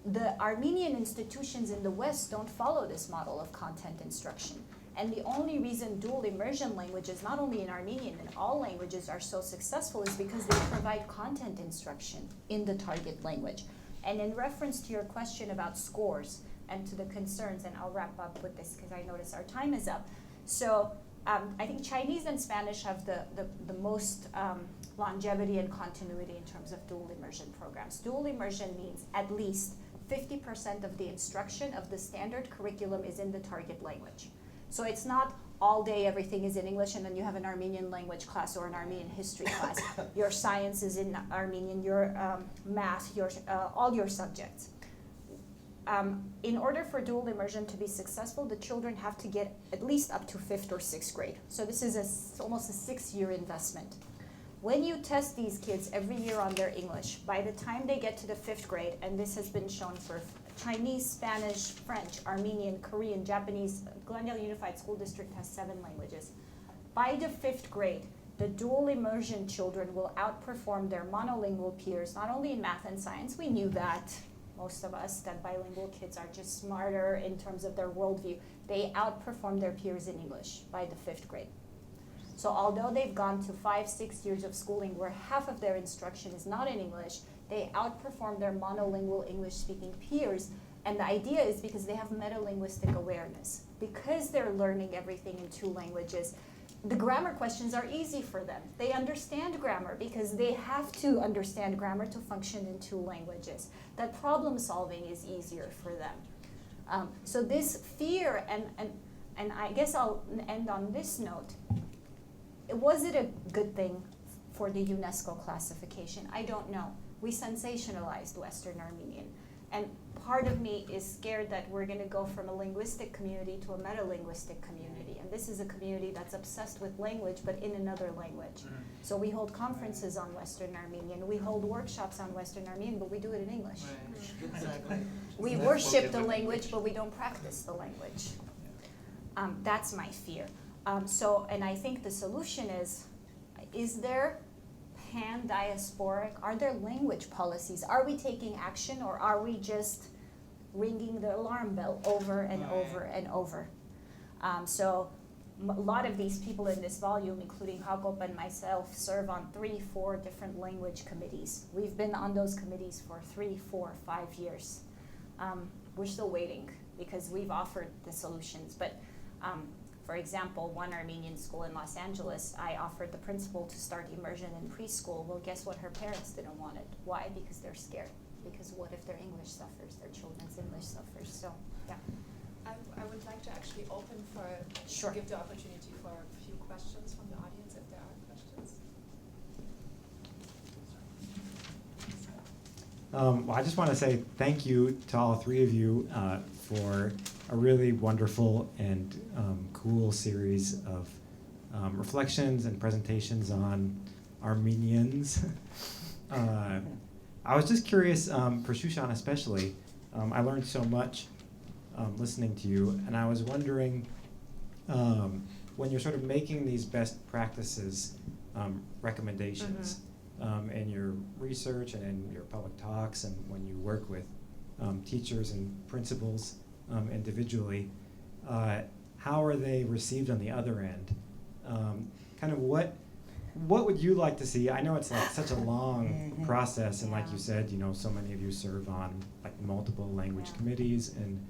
The Armenian institutions in the West don't follow this model of content instruction. And the only reason dual immersion languages, not only in Armenian, in all languages are so successful is because they provide content instruction in the target language. And in reference to your question about scores, and to the concerns, and I'll wrap up with this because I notice our time is up. So I think Chinese and Spanish have the most longevity and continuity in terms of dual immersion programs. Dual immersion means at least 50% of the instruction of the standard curriculum is in the target language. So it's not all day everything is in English and then you have an Armenian language class or an Armenian history class. Your science is in Armenian, your math, your all your subjects. In order for dual immersion to be successful, the children have to get at least up to 5th or 6th grade. So this is almost a 6-year investment. When you test these kids every year on their English, by the time they get to the 5th grade, and this has been shown for Chinese, Spanish, French, Armenian, Korean, Japanese, Glendale Unified School District has 7 languages. By the 5th grade, the dual immersion children will outperform their monolingual peers, not only in math and science, we knew that, most of us, that bilingual kids are just smarter in terms of their worldview. They outperform their peers in English by the 5th grade. So although they've gone to 5-6 years of schooling where half of their instruction is not in English, they outperform their monolingual English-speaking peers. And the idea is because they have metalinguistic awareness. Because they're learning everything in 2 languages, the grammar questions are easy for them. They understand grammar because they have to understand grammar to function in 2 languages. That problem solving is easier for them. So this fear, and I guess I'll end on this note, was it a good thing for the UNESCO classification? I don't know. We sensationalized Western Armenian. And part of me is scared that we're going to go from a linguistic community to a metalinguistic community. And this is a community that's obsessed with language, but in another language. So we hold conferences on Western Armenian. We hold workshops on Western Armenian, but we do it in English. Exactly. We worship the language, but we don't practice the language. That's my fear. And I think the solution is there pan-diasporic? Are there language policies? Are we taking action, or are we just ringing the alarm bell over and over and over? So a lot of these people in this volume, including Hakop and myself, serve on 3-4 different language committees. We've been on those committees for 3, 4, 5 years. We're still waiting because we've offered the solutions. But for example, one Armenian school in Los Angeles, I offered the principal to start immersion in preschool. Well, guess what? Her parents didn't want it. Why? Because they're scared. Because what if their English suffers, their children's English suffers? So, yeah. I would like to actually open for, Sure. give the opportunity for a few questions from the audience, if there are questions. Well, I just want to say thank you to all 3 of you for a really wonderful and cool series of reflections and presentations on Armenians. I was just curious, for Shushan especially, I learned so much listening to you, and I was wondering, when you're sort of making these best practices recommendations in your research and in your public talks, and when you work with teachers and principals individually, how are they received on the other end? Kind of what would you like to see? I know it's like such a long process, and like you said, you know, so many of you serve on like multiple language committees, and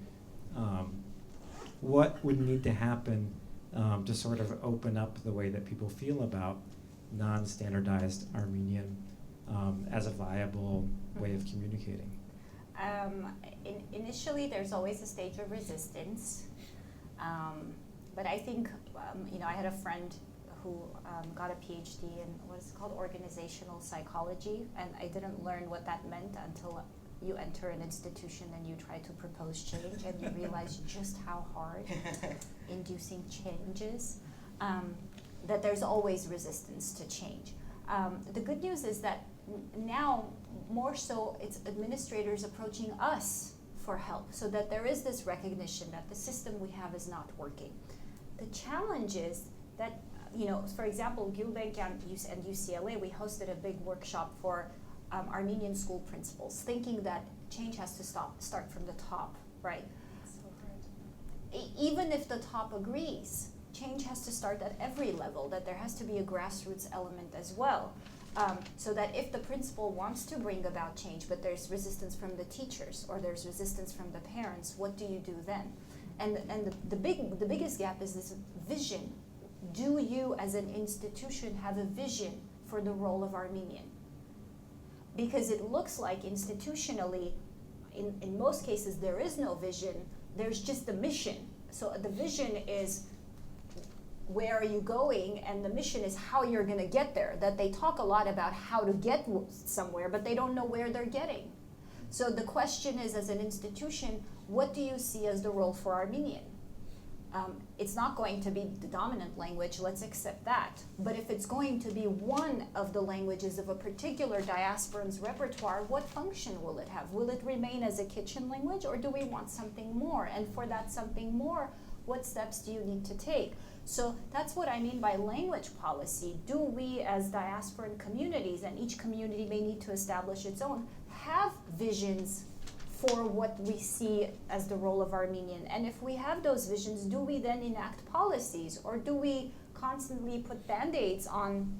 what would need to happen to sort of open up the way that people feel about non-standardized Armenian as a viable way of communicating? Initially, there's always a stage of resistance, but I think, you know, I had a friend who got a PhD in what's called organizational psychology, and I didn't learn what that meant until you enter an institution and you try to propose change, and you realize just how hard inducing change is, that there's always resistance to change. The good news is that now, more so, it's administrators approaching us for help, so that there is this recognition that the system we have is not working. The challenge is that, you know, for example, Gulbenkian and UCLA, we hosted a big workshop for Armenian school principals, thinking that change has to start from the top, right? So hard. Even if the top agrees, change has to start at every level, that there has to be a grassroots element as well. So that if the principal wants to bring about change, but there's resistance from the teachers or there's resistance from the parents, what do you do then? And the biggest gap is this vision. Do you as an institution have a vision for the role of Armenian? Because it looks like institutionally, in most cases, there is no vision, there's just a mission. So the vision is, where are you going, and the mission is how you're going to get there. That they talk a lot about how to get somewhere, but they don't know where they're getting. So the question is, as an institution, what do you see as the role for Armenian? It's not going to be the dominant language, let's accept that. But if it's going to be one of the languages of a particular diasporan's repertoire, what function will it have? Will it remain as a kitchen language, or do we want something more? And for that something more, what steps do you need to take? So that's what I mean by language policy. Do we as diasporan communities, and each community may need to establish its own, have visions for what we see as the role of Armenian? And if we have those visions, do we then enact policies, or do we constantly put band-aids on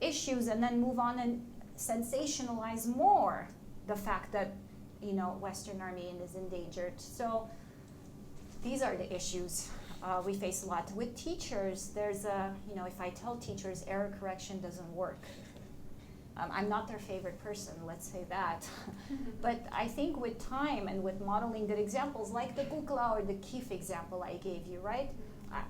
issues and then move on and sensationalize more the fact that, you know, Western Armenian is endangered? So these are the issues we face a lot. With teachers, there's a, you know, if I tell teachers error correction doesn't work, I'm not their favorite person, let's say that. But I think with time and with modeling good examples, like the Gukla or the Kif example I gave you, right?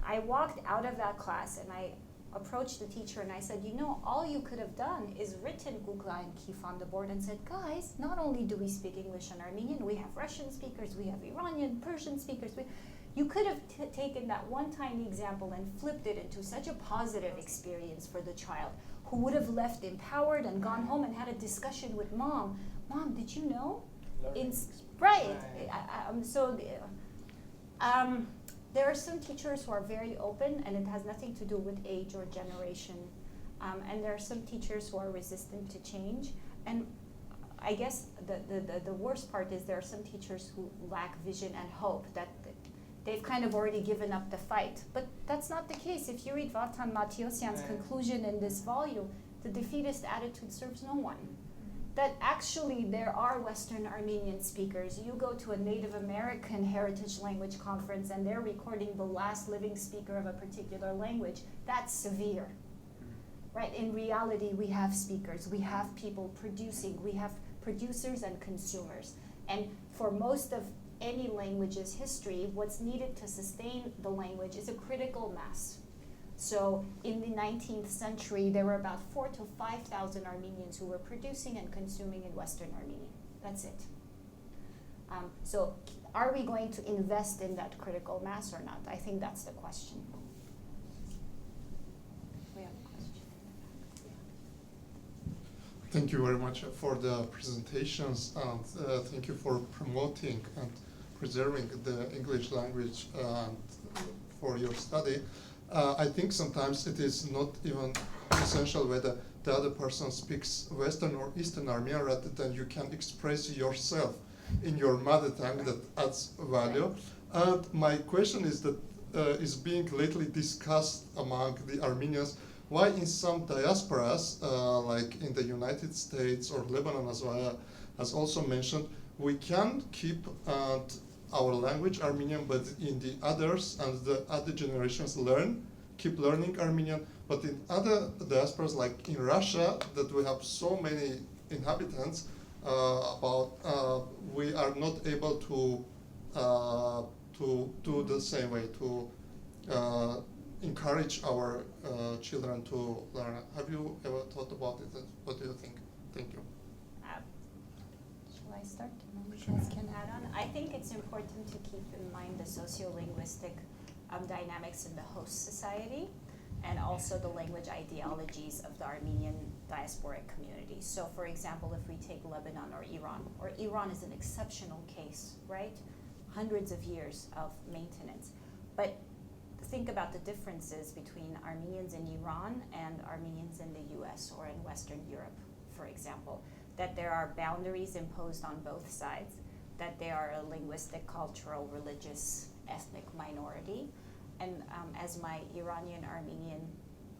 I walked out of that class and I approached the teacher and I said, you know, all you could have done is written Gukla and Kif on the board and said, guys, not only do we speak English and Armenian, we have Russian speakers, we have Iranian, Persian speakers. You could have taken that one tiny example and flipped it into such a positive experience for the child, who would have left empowered and gone home and had a discussion with mom. Mom, did you know? Right. There are some teachers who are very open, and it has nothing to do with age or generation. And there are some teachers who are resistant to change. And I guess the worst part is there are some teachers who lack vision and hope, that they've kind of already given up the fight. But that's not the case. If you read Vatan Matiosyan's conclusion in this volume, the defeatist attitude serves no one. That actually there are Western Armenian speakers. You go to a Native American heritage language conference and they're recording the last living speaker of a particular language. That's severe, right? In reality, we have speakers, we have people producing, we have producers and consumers. And for most of any language's history, what's needed to sustain the language is a critical mass. So in the 19th century, there were about 4,000 to 5,000 Armenians who were producing and consuming in Western Armenian. That's it. So are we going to invest in that critical mass or not? I think that's the question. Thank you very much for the presentations, and thank you for promoting and preserving the English language for your study. I think sometimes it is not even essential whether the other person speaks Western or Eastern Armenian, rather than you can express yourself in your mother tongue. That adds value. And my question is that is being lately discussed among the Armenians, why in some diasporas, like in the United States or Lebanon, as well as also mentioned, we can keep our language Armenian, but in the others and the other generations keep learning Armenian. But in other diasporas, like in Russia, that we have so many inhabitants, we are not able to do the same way, to encourage our children to learn. Have you ever thought about it? What do you think? Thank you. Shall I start? And then you guys can add on. I think it's important to keep in mind the sociolinguistic dynamics in the host society, and also the language ideologies of the Armenian diasporic community. So for example, if we take Lebanon or Iran is an exceptional case, right? Hundreds of years of maintenance. But think about the differences between Armenians in Iran and Armenians in the US or in Western Europe, for example, that there are boundaries imposed on both sides, that they are a linguistic, cultural, religious, ethnic minority. And as my Iranian Armenian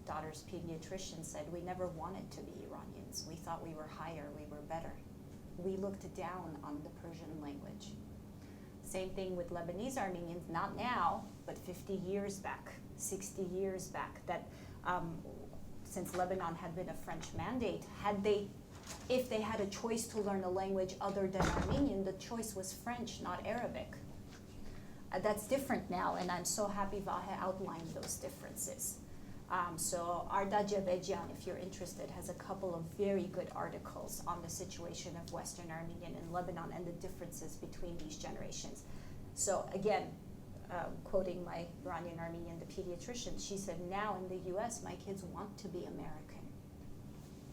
daughter's pediatrician said, we never wanted to be Iranians. We thought we were higher, we were better. We looked down on the Persian language. Same thing with Lebanese Armenians, not now, but 50 years back, 60 years back, that since Lebanon had been a French mandate, if they had a choice to learn a language other than Armenian, the choice was French, not Arabic. That's different now, and I'm so happy Vahe outlined those differences. So Are Dialects Acquired, if you're interested, has a couple of very good articles on the situation of Western Armenian in Lebanon and the differences between these generations. So again, quoting my Iranian Armenian, the pediatrician, she said, now in the US, my kids want to be American,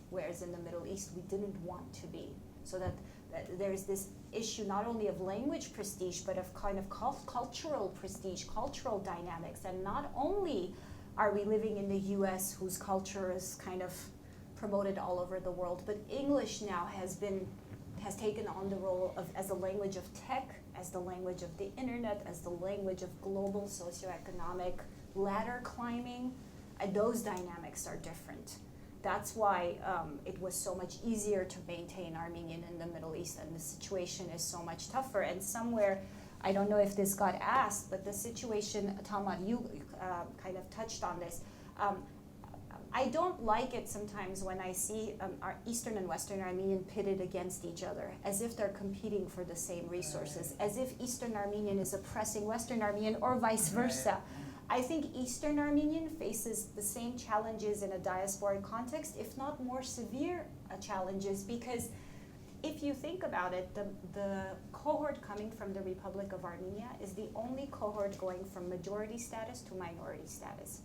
whereas in the Middle East, we didn't want to be. So that there's this issue not only of language prestige, but of kind of cultural prestige, cultural dynamics, and not only are we living in the US, whose culture is kind of promoted all over the world, but English now has taken on the role of as a language of tech, as the language of the internet, as the language of global socioeconomic ladder climbing, and those dynamics are different. That's why it was so much easier to maintain Armenian in the Middle East, and the situation is so much tougher. And somewhere, I don't know if this got asked, but the situation, Tamar, you kind of touched on this. I don't like it sometimes when I see our Eastern and Western Armenian pitted against each other, as if they're competing for the same resources, as if Eastern Armenian is oppressing Western Armenian, or vice versa. I think Eastern Armenian faces the same challenges in a diasporic context, if not more severe challenges, because if you think about it, the cohort coming from the Republic of Armenia is the only cohort going from majority status to minority status.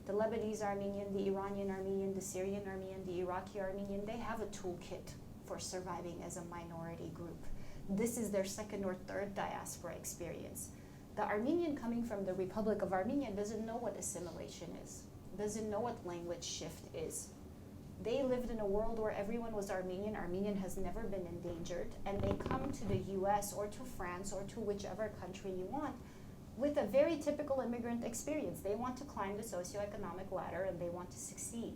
The Lebanese Armenian, the Iranian Armenian, the Syrian Armenian, the Iraqi Armenian, they have a toolkit for surviving as a minority group. This is their second or third diaspora experience. The Armenian coming from the Republic of Armenia doesn't know what assimilation is, doesn't know what language shift is. They lived in a world where everyone was Armenian. Armenian has never been endangered, and they come to the US or to France or to whichever country you want with a very typical immigrant experience. They want to climb the socioeconomic ladder and they want to succeed.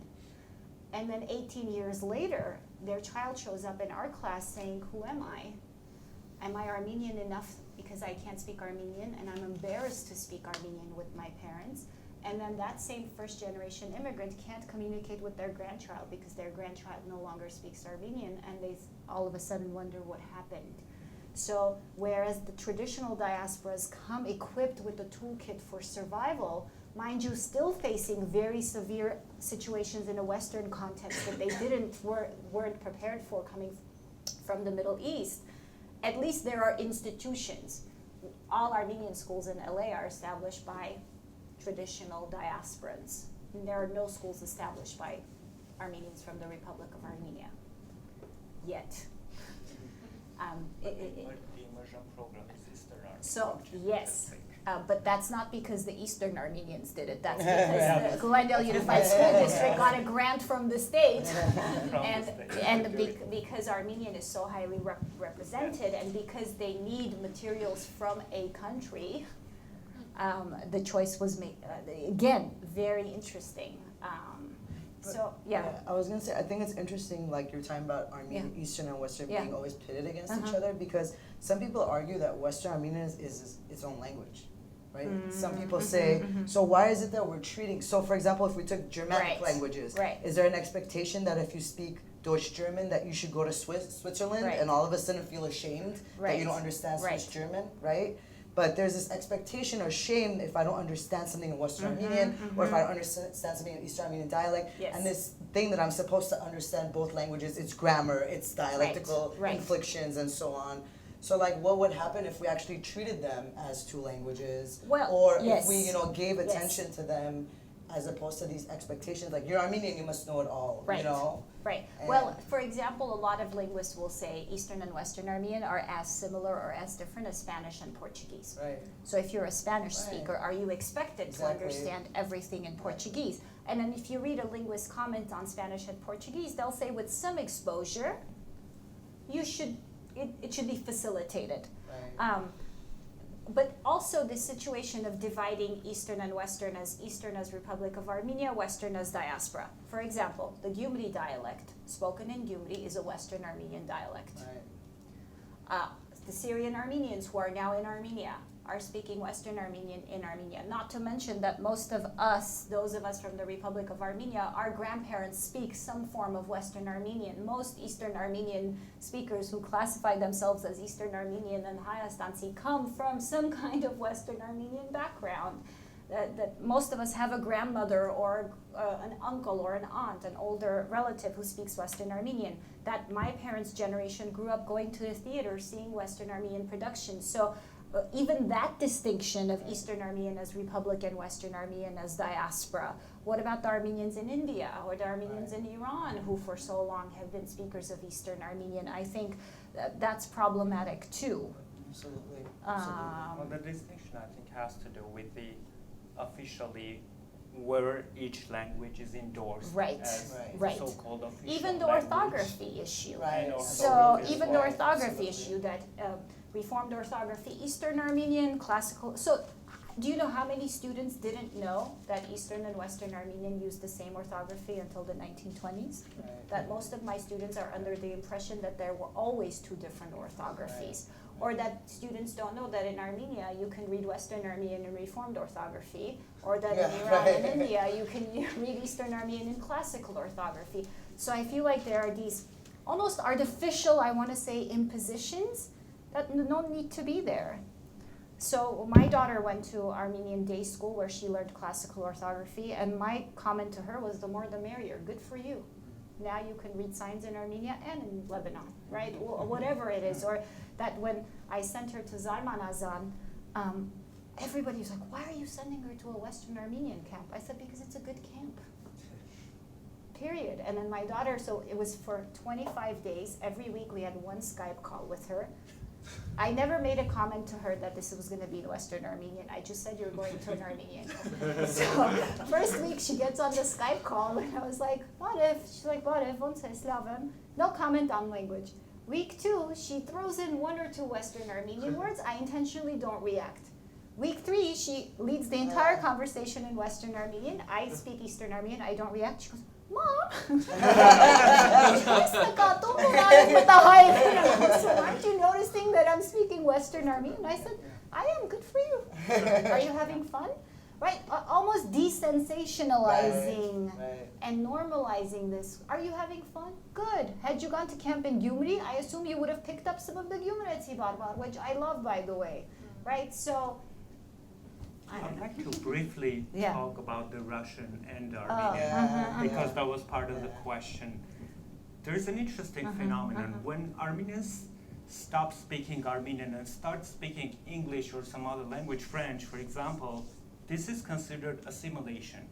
And then 18 years later, their child shows up in our class saying, who am I? Am I Armenian enough because I can't speak Armenian, and I'm embarrassed to speak Armenian with my parents? And then that same first generation immigrant can't communicate with their grandchild because their grandchild no longer speaks Armenian, and they all of a sudden wonder what happened. So whereas the traditional diasporas come equipped with the toolkit for survival, mind you, still facing very severe situations in a Western context that they weren't prepared for coming from the Middle East, at least there are institutions. All Armenian schools in LA are established by traditional diasporans. And there are no schools established by Armenians from the Republic of Armenia. yet. The immersion program is Eastern Armenian. So, which is yes. interesting. But that's not because the Eastern Armenians did it. That's because the Glendale Unified School District got a grant from the state, because Armenian is so highly represented, and because they need materials from a country, the choice was made. Again, very interesting. I was gonna say, I think it's interesting, like you're talking about Armenian, Eastern and Western being always pitted against each other, because some people argue that Western Armenian is its own language, right? Some people say, so why is it that we're treating, so for example, if we took Germanic languages, is there an expectation that if you speak Deutsch German that you should go to Switzerland and all of a sudden feel ashamed that you don't understand Swiss German, right? But there's this expectation or shame if I don't understand something in Western Armenian, or if I don't understand something in Eastern Armenian dialect, and this thing that I'm supposed to understand both languages, its grammar, its dialectical inflections, and so on. So like, what would happen if we actually treated them as two languages, or if we, gave attention to them as opposed to these expectations, like you're Armenian, you must know it all, you know? Right. Well, for example, a lot of linguists will say Eastern and Western Armenian are as similar or as different as Spanish and Portuguese. Right. So if you're a Spanish speaker, are you expected to understand everything in Portuguese? And then if you read a linguist comment on Spanish and Portuguese, they'll say with some exposure, it should be facilitated. Right. But also the situation of dividing Eastern and Western as Republic of Armenia, Western as Diaspora. For example, the Gyumri dialect spoken in Gyumri is a Western Armenian dialect. Right. The Syrian Armenians who are now in Armenia are speaking Western Armenian in Armenia. Not to mention that most of us, those of us from the Republic of Armenia, our grandparents speak some form of Western Armenian. Most Eastern Armenian speakers who classify themselves as Eastern Armenian and Hayastansi come from some kind of Western Armenian background. That most of us have a grandmother or an uncle or an aunt, an older relative who speaks Western Armenian. That my parents' generation grew up going to the theater, seeing Western Armenian productions. So even that distinction of Eastern Armenian as Republic and Western Armenian as Diaspora. What about the Armenians in India or the Armenians in Iran who for so long have been speakers of Eastern Armenian? I think that's problematic too. Absolutely. Well, the distinction I think has to do with the officially where each language is endorsed as the so-called official Even the language. orthography issue. Right. So even the orthography issue that Reformed orthography, Eastern Armenian, classical. So do you know how many students didn't know that Eastern and Western Armenian used the same orthography until the 1920s? Right. That most of my students are under the impression that there were always two different orthographies. Or that students don't know that in Armenia you can read Western Armenian in Reformed orthography, or that in Iran and India you can read Eastern Armenian in classical orthography. So I feel like there are these almost artificial, I want to say, impositions that no need to be there. So my daughter went to Armenian day school where she learned classical orthography, and my comment to her was, the more the merrier, good for you. Now you can read signs in Armenia and in Lebanon, right? Or whatever it is. Or that when I sent her to Zarmanazan, everybody was like, why are you sending her to a Western Armenian camp? I said, because it's a good camp. Period. And then my daughter, so it was for 25 days. Every week we had one Skype call with her. I never made a comment to her that this was going to be in Western Armenian. I just said you're going to an Armenian. So first week she gets on the Skype call and I was like, what if? She's like, what if? No comment on language. Week 2, she throws in 1 or 2 Western Armenian words. I intentionally don't react. Week 3, she leads the entire conversation in Western Armenian. I speak Eastern Armenian. I don't react. She goes, Mom, so aren't you noticing that I'm speaking Western Armenian? I said, I am, good for you. Are you having fun? Right, almost desensationalizing and normalizing this. Are you having fun? Good. Had you gone to camp in Gyumri, I assume you would have picked up some of the Gyumreti barbar, which I love, by the way. Right, so I'd like to briefly talk about the Russian and Armenian, because that was part of the question. There's an interesting phenomenon. When Armenians stop speaking Armenian and start speaking English or some other language, French, for example, this is considered assimilation.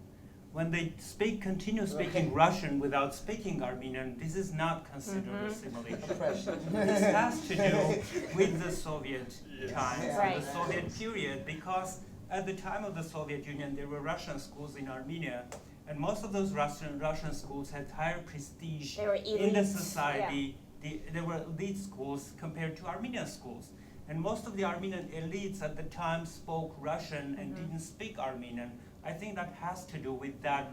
when they continue speaking Russian without speaking Armenian, this is not considered assimilation. This has to do with the Soviet times, Right. the Soviet period, because at the time of the Soviet Union, there were Russian schools in Armenia, and most of those Russian schools had higher prestige They were in the elite, society. They were elite schools compared to Armenian schools. And most of the Armenian elites at the time spoke Russian and didn't speak Armenian. I think that has to do with that,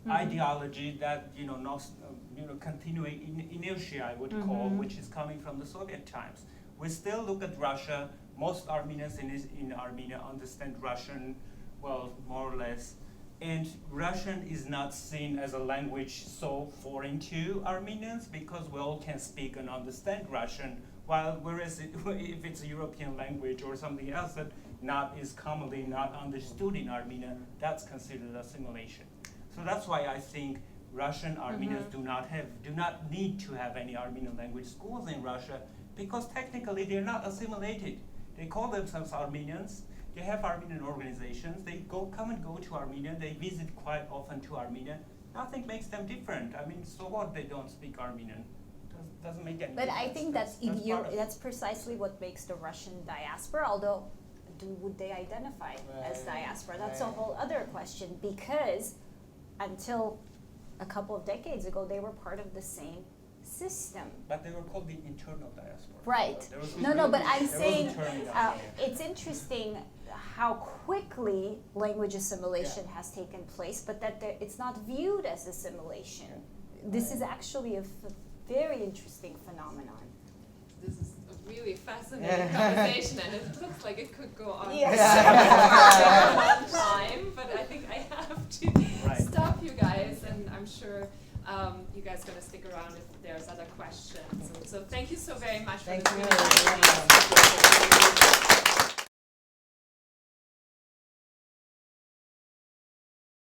ideology that continuing inertia, I would call, which is coming from the Soviet times. We still look at Russia. Most Armenians in Armenia understand Russian, well, more or less. And Russian is not seen as a language so foreign to Armenians because we all can speak and understand Russian. Whereas if it's a European language or something else that is commonly not understood in Armenia, that's considered assimilation. So that's why I think Russian Armenians do not need to have any Armenian language schools in Russia, because technically they're not assimilated. They call themselves Armenians. They have Armenian organizations. They come and go to Armenia. They visit quite often to Armenia. Nothing makes them different. I mean, so what? They don't speak Armenian. Doesn't make any difference. But I think that's precisely what makes the Russian diaspora, although would they identify as diaspora? That's a whole other question, because until a couple of decades ago, they were part of the same system. But they were called the internal diaspora. Right. But I'm saying it's interesting how quickly language assimilation has taken place, but that it's not viewed as assimilation. This is actually a very interesting phenomenon. This is a really fascinating conversation, and it looks like it could go on for a long time, but I think I have to stop you guys, and I'm sure you guys are going to stick around if there's other questions. And so thank you so very much for the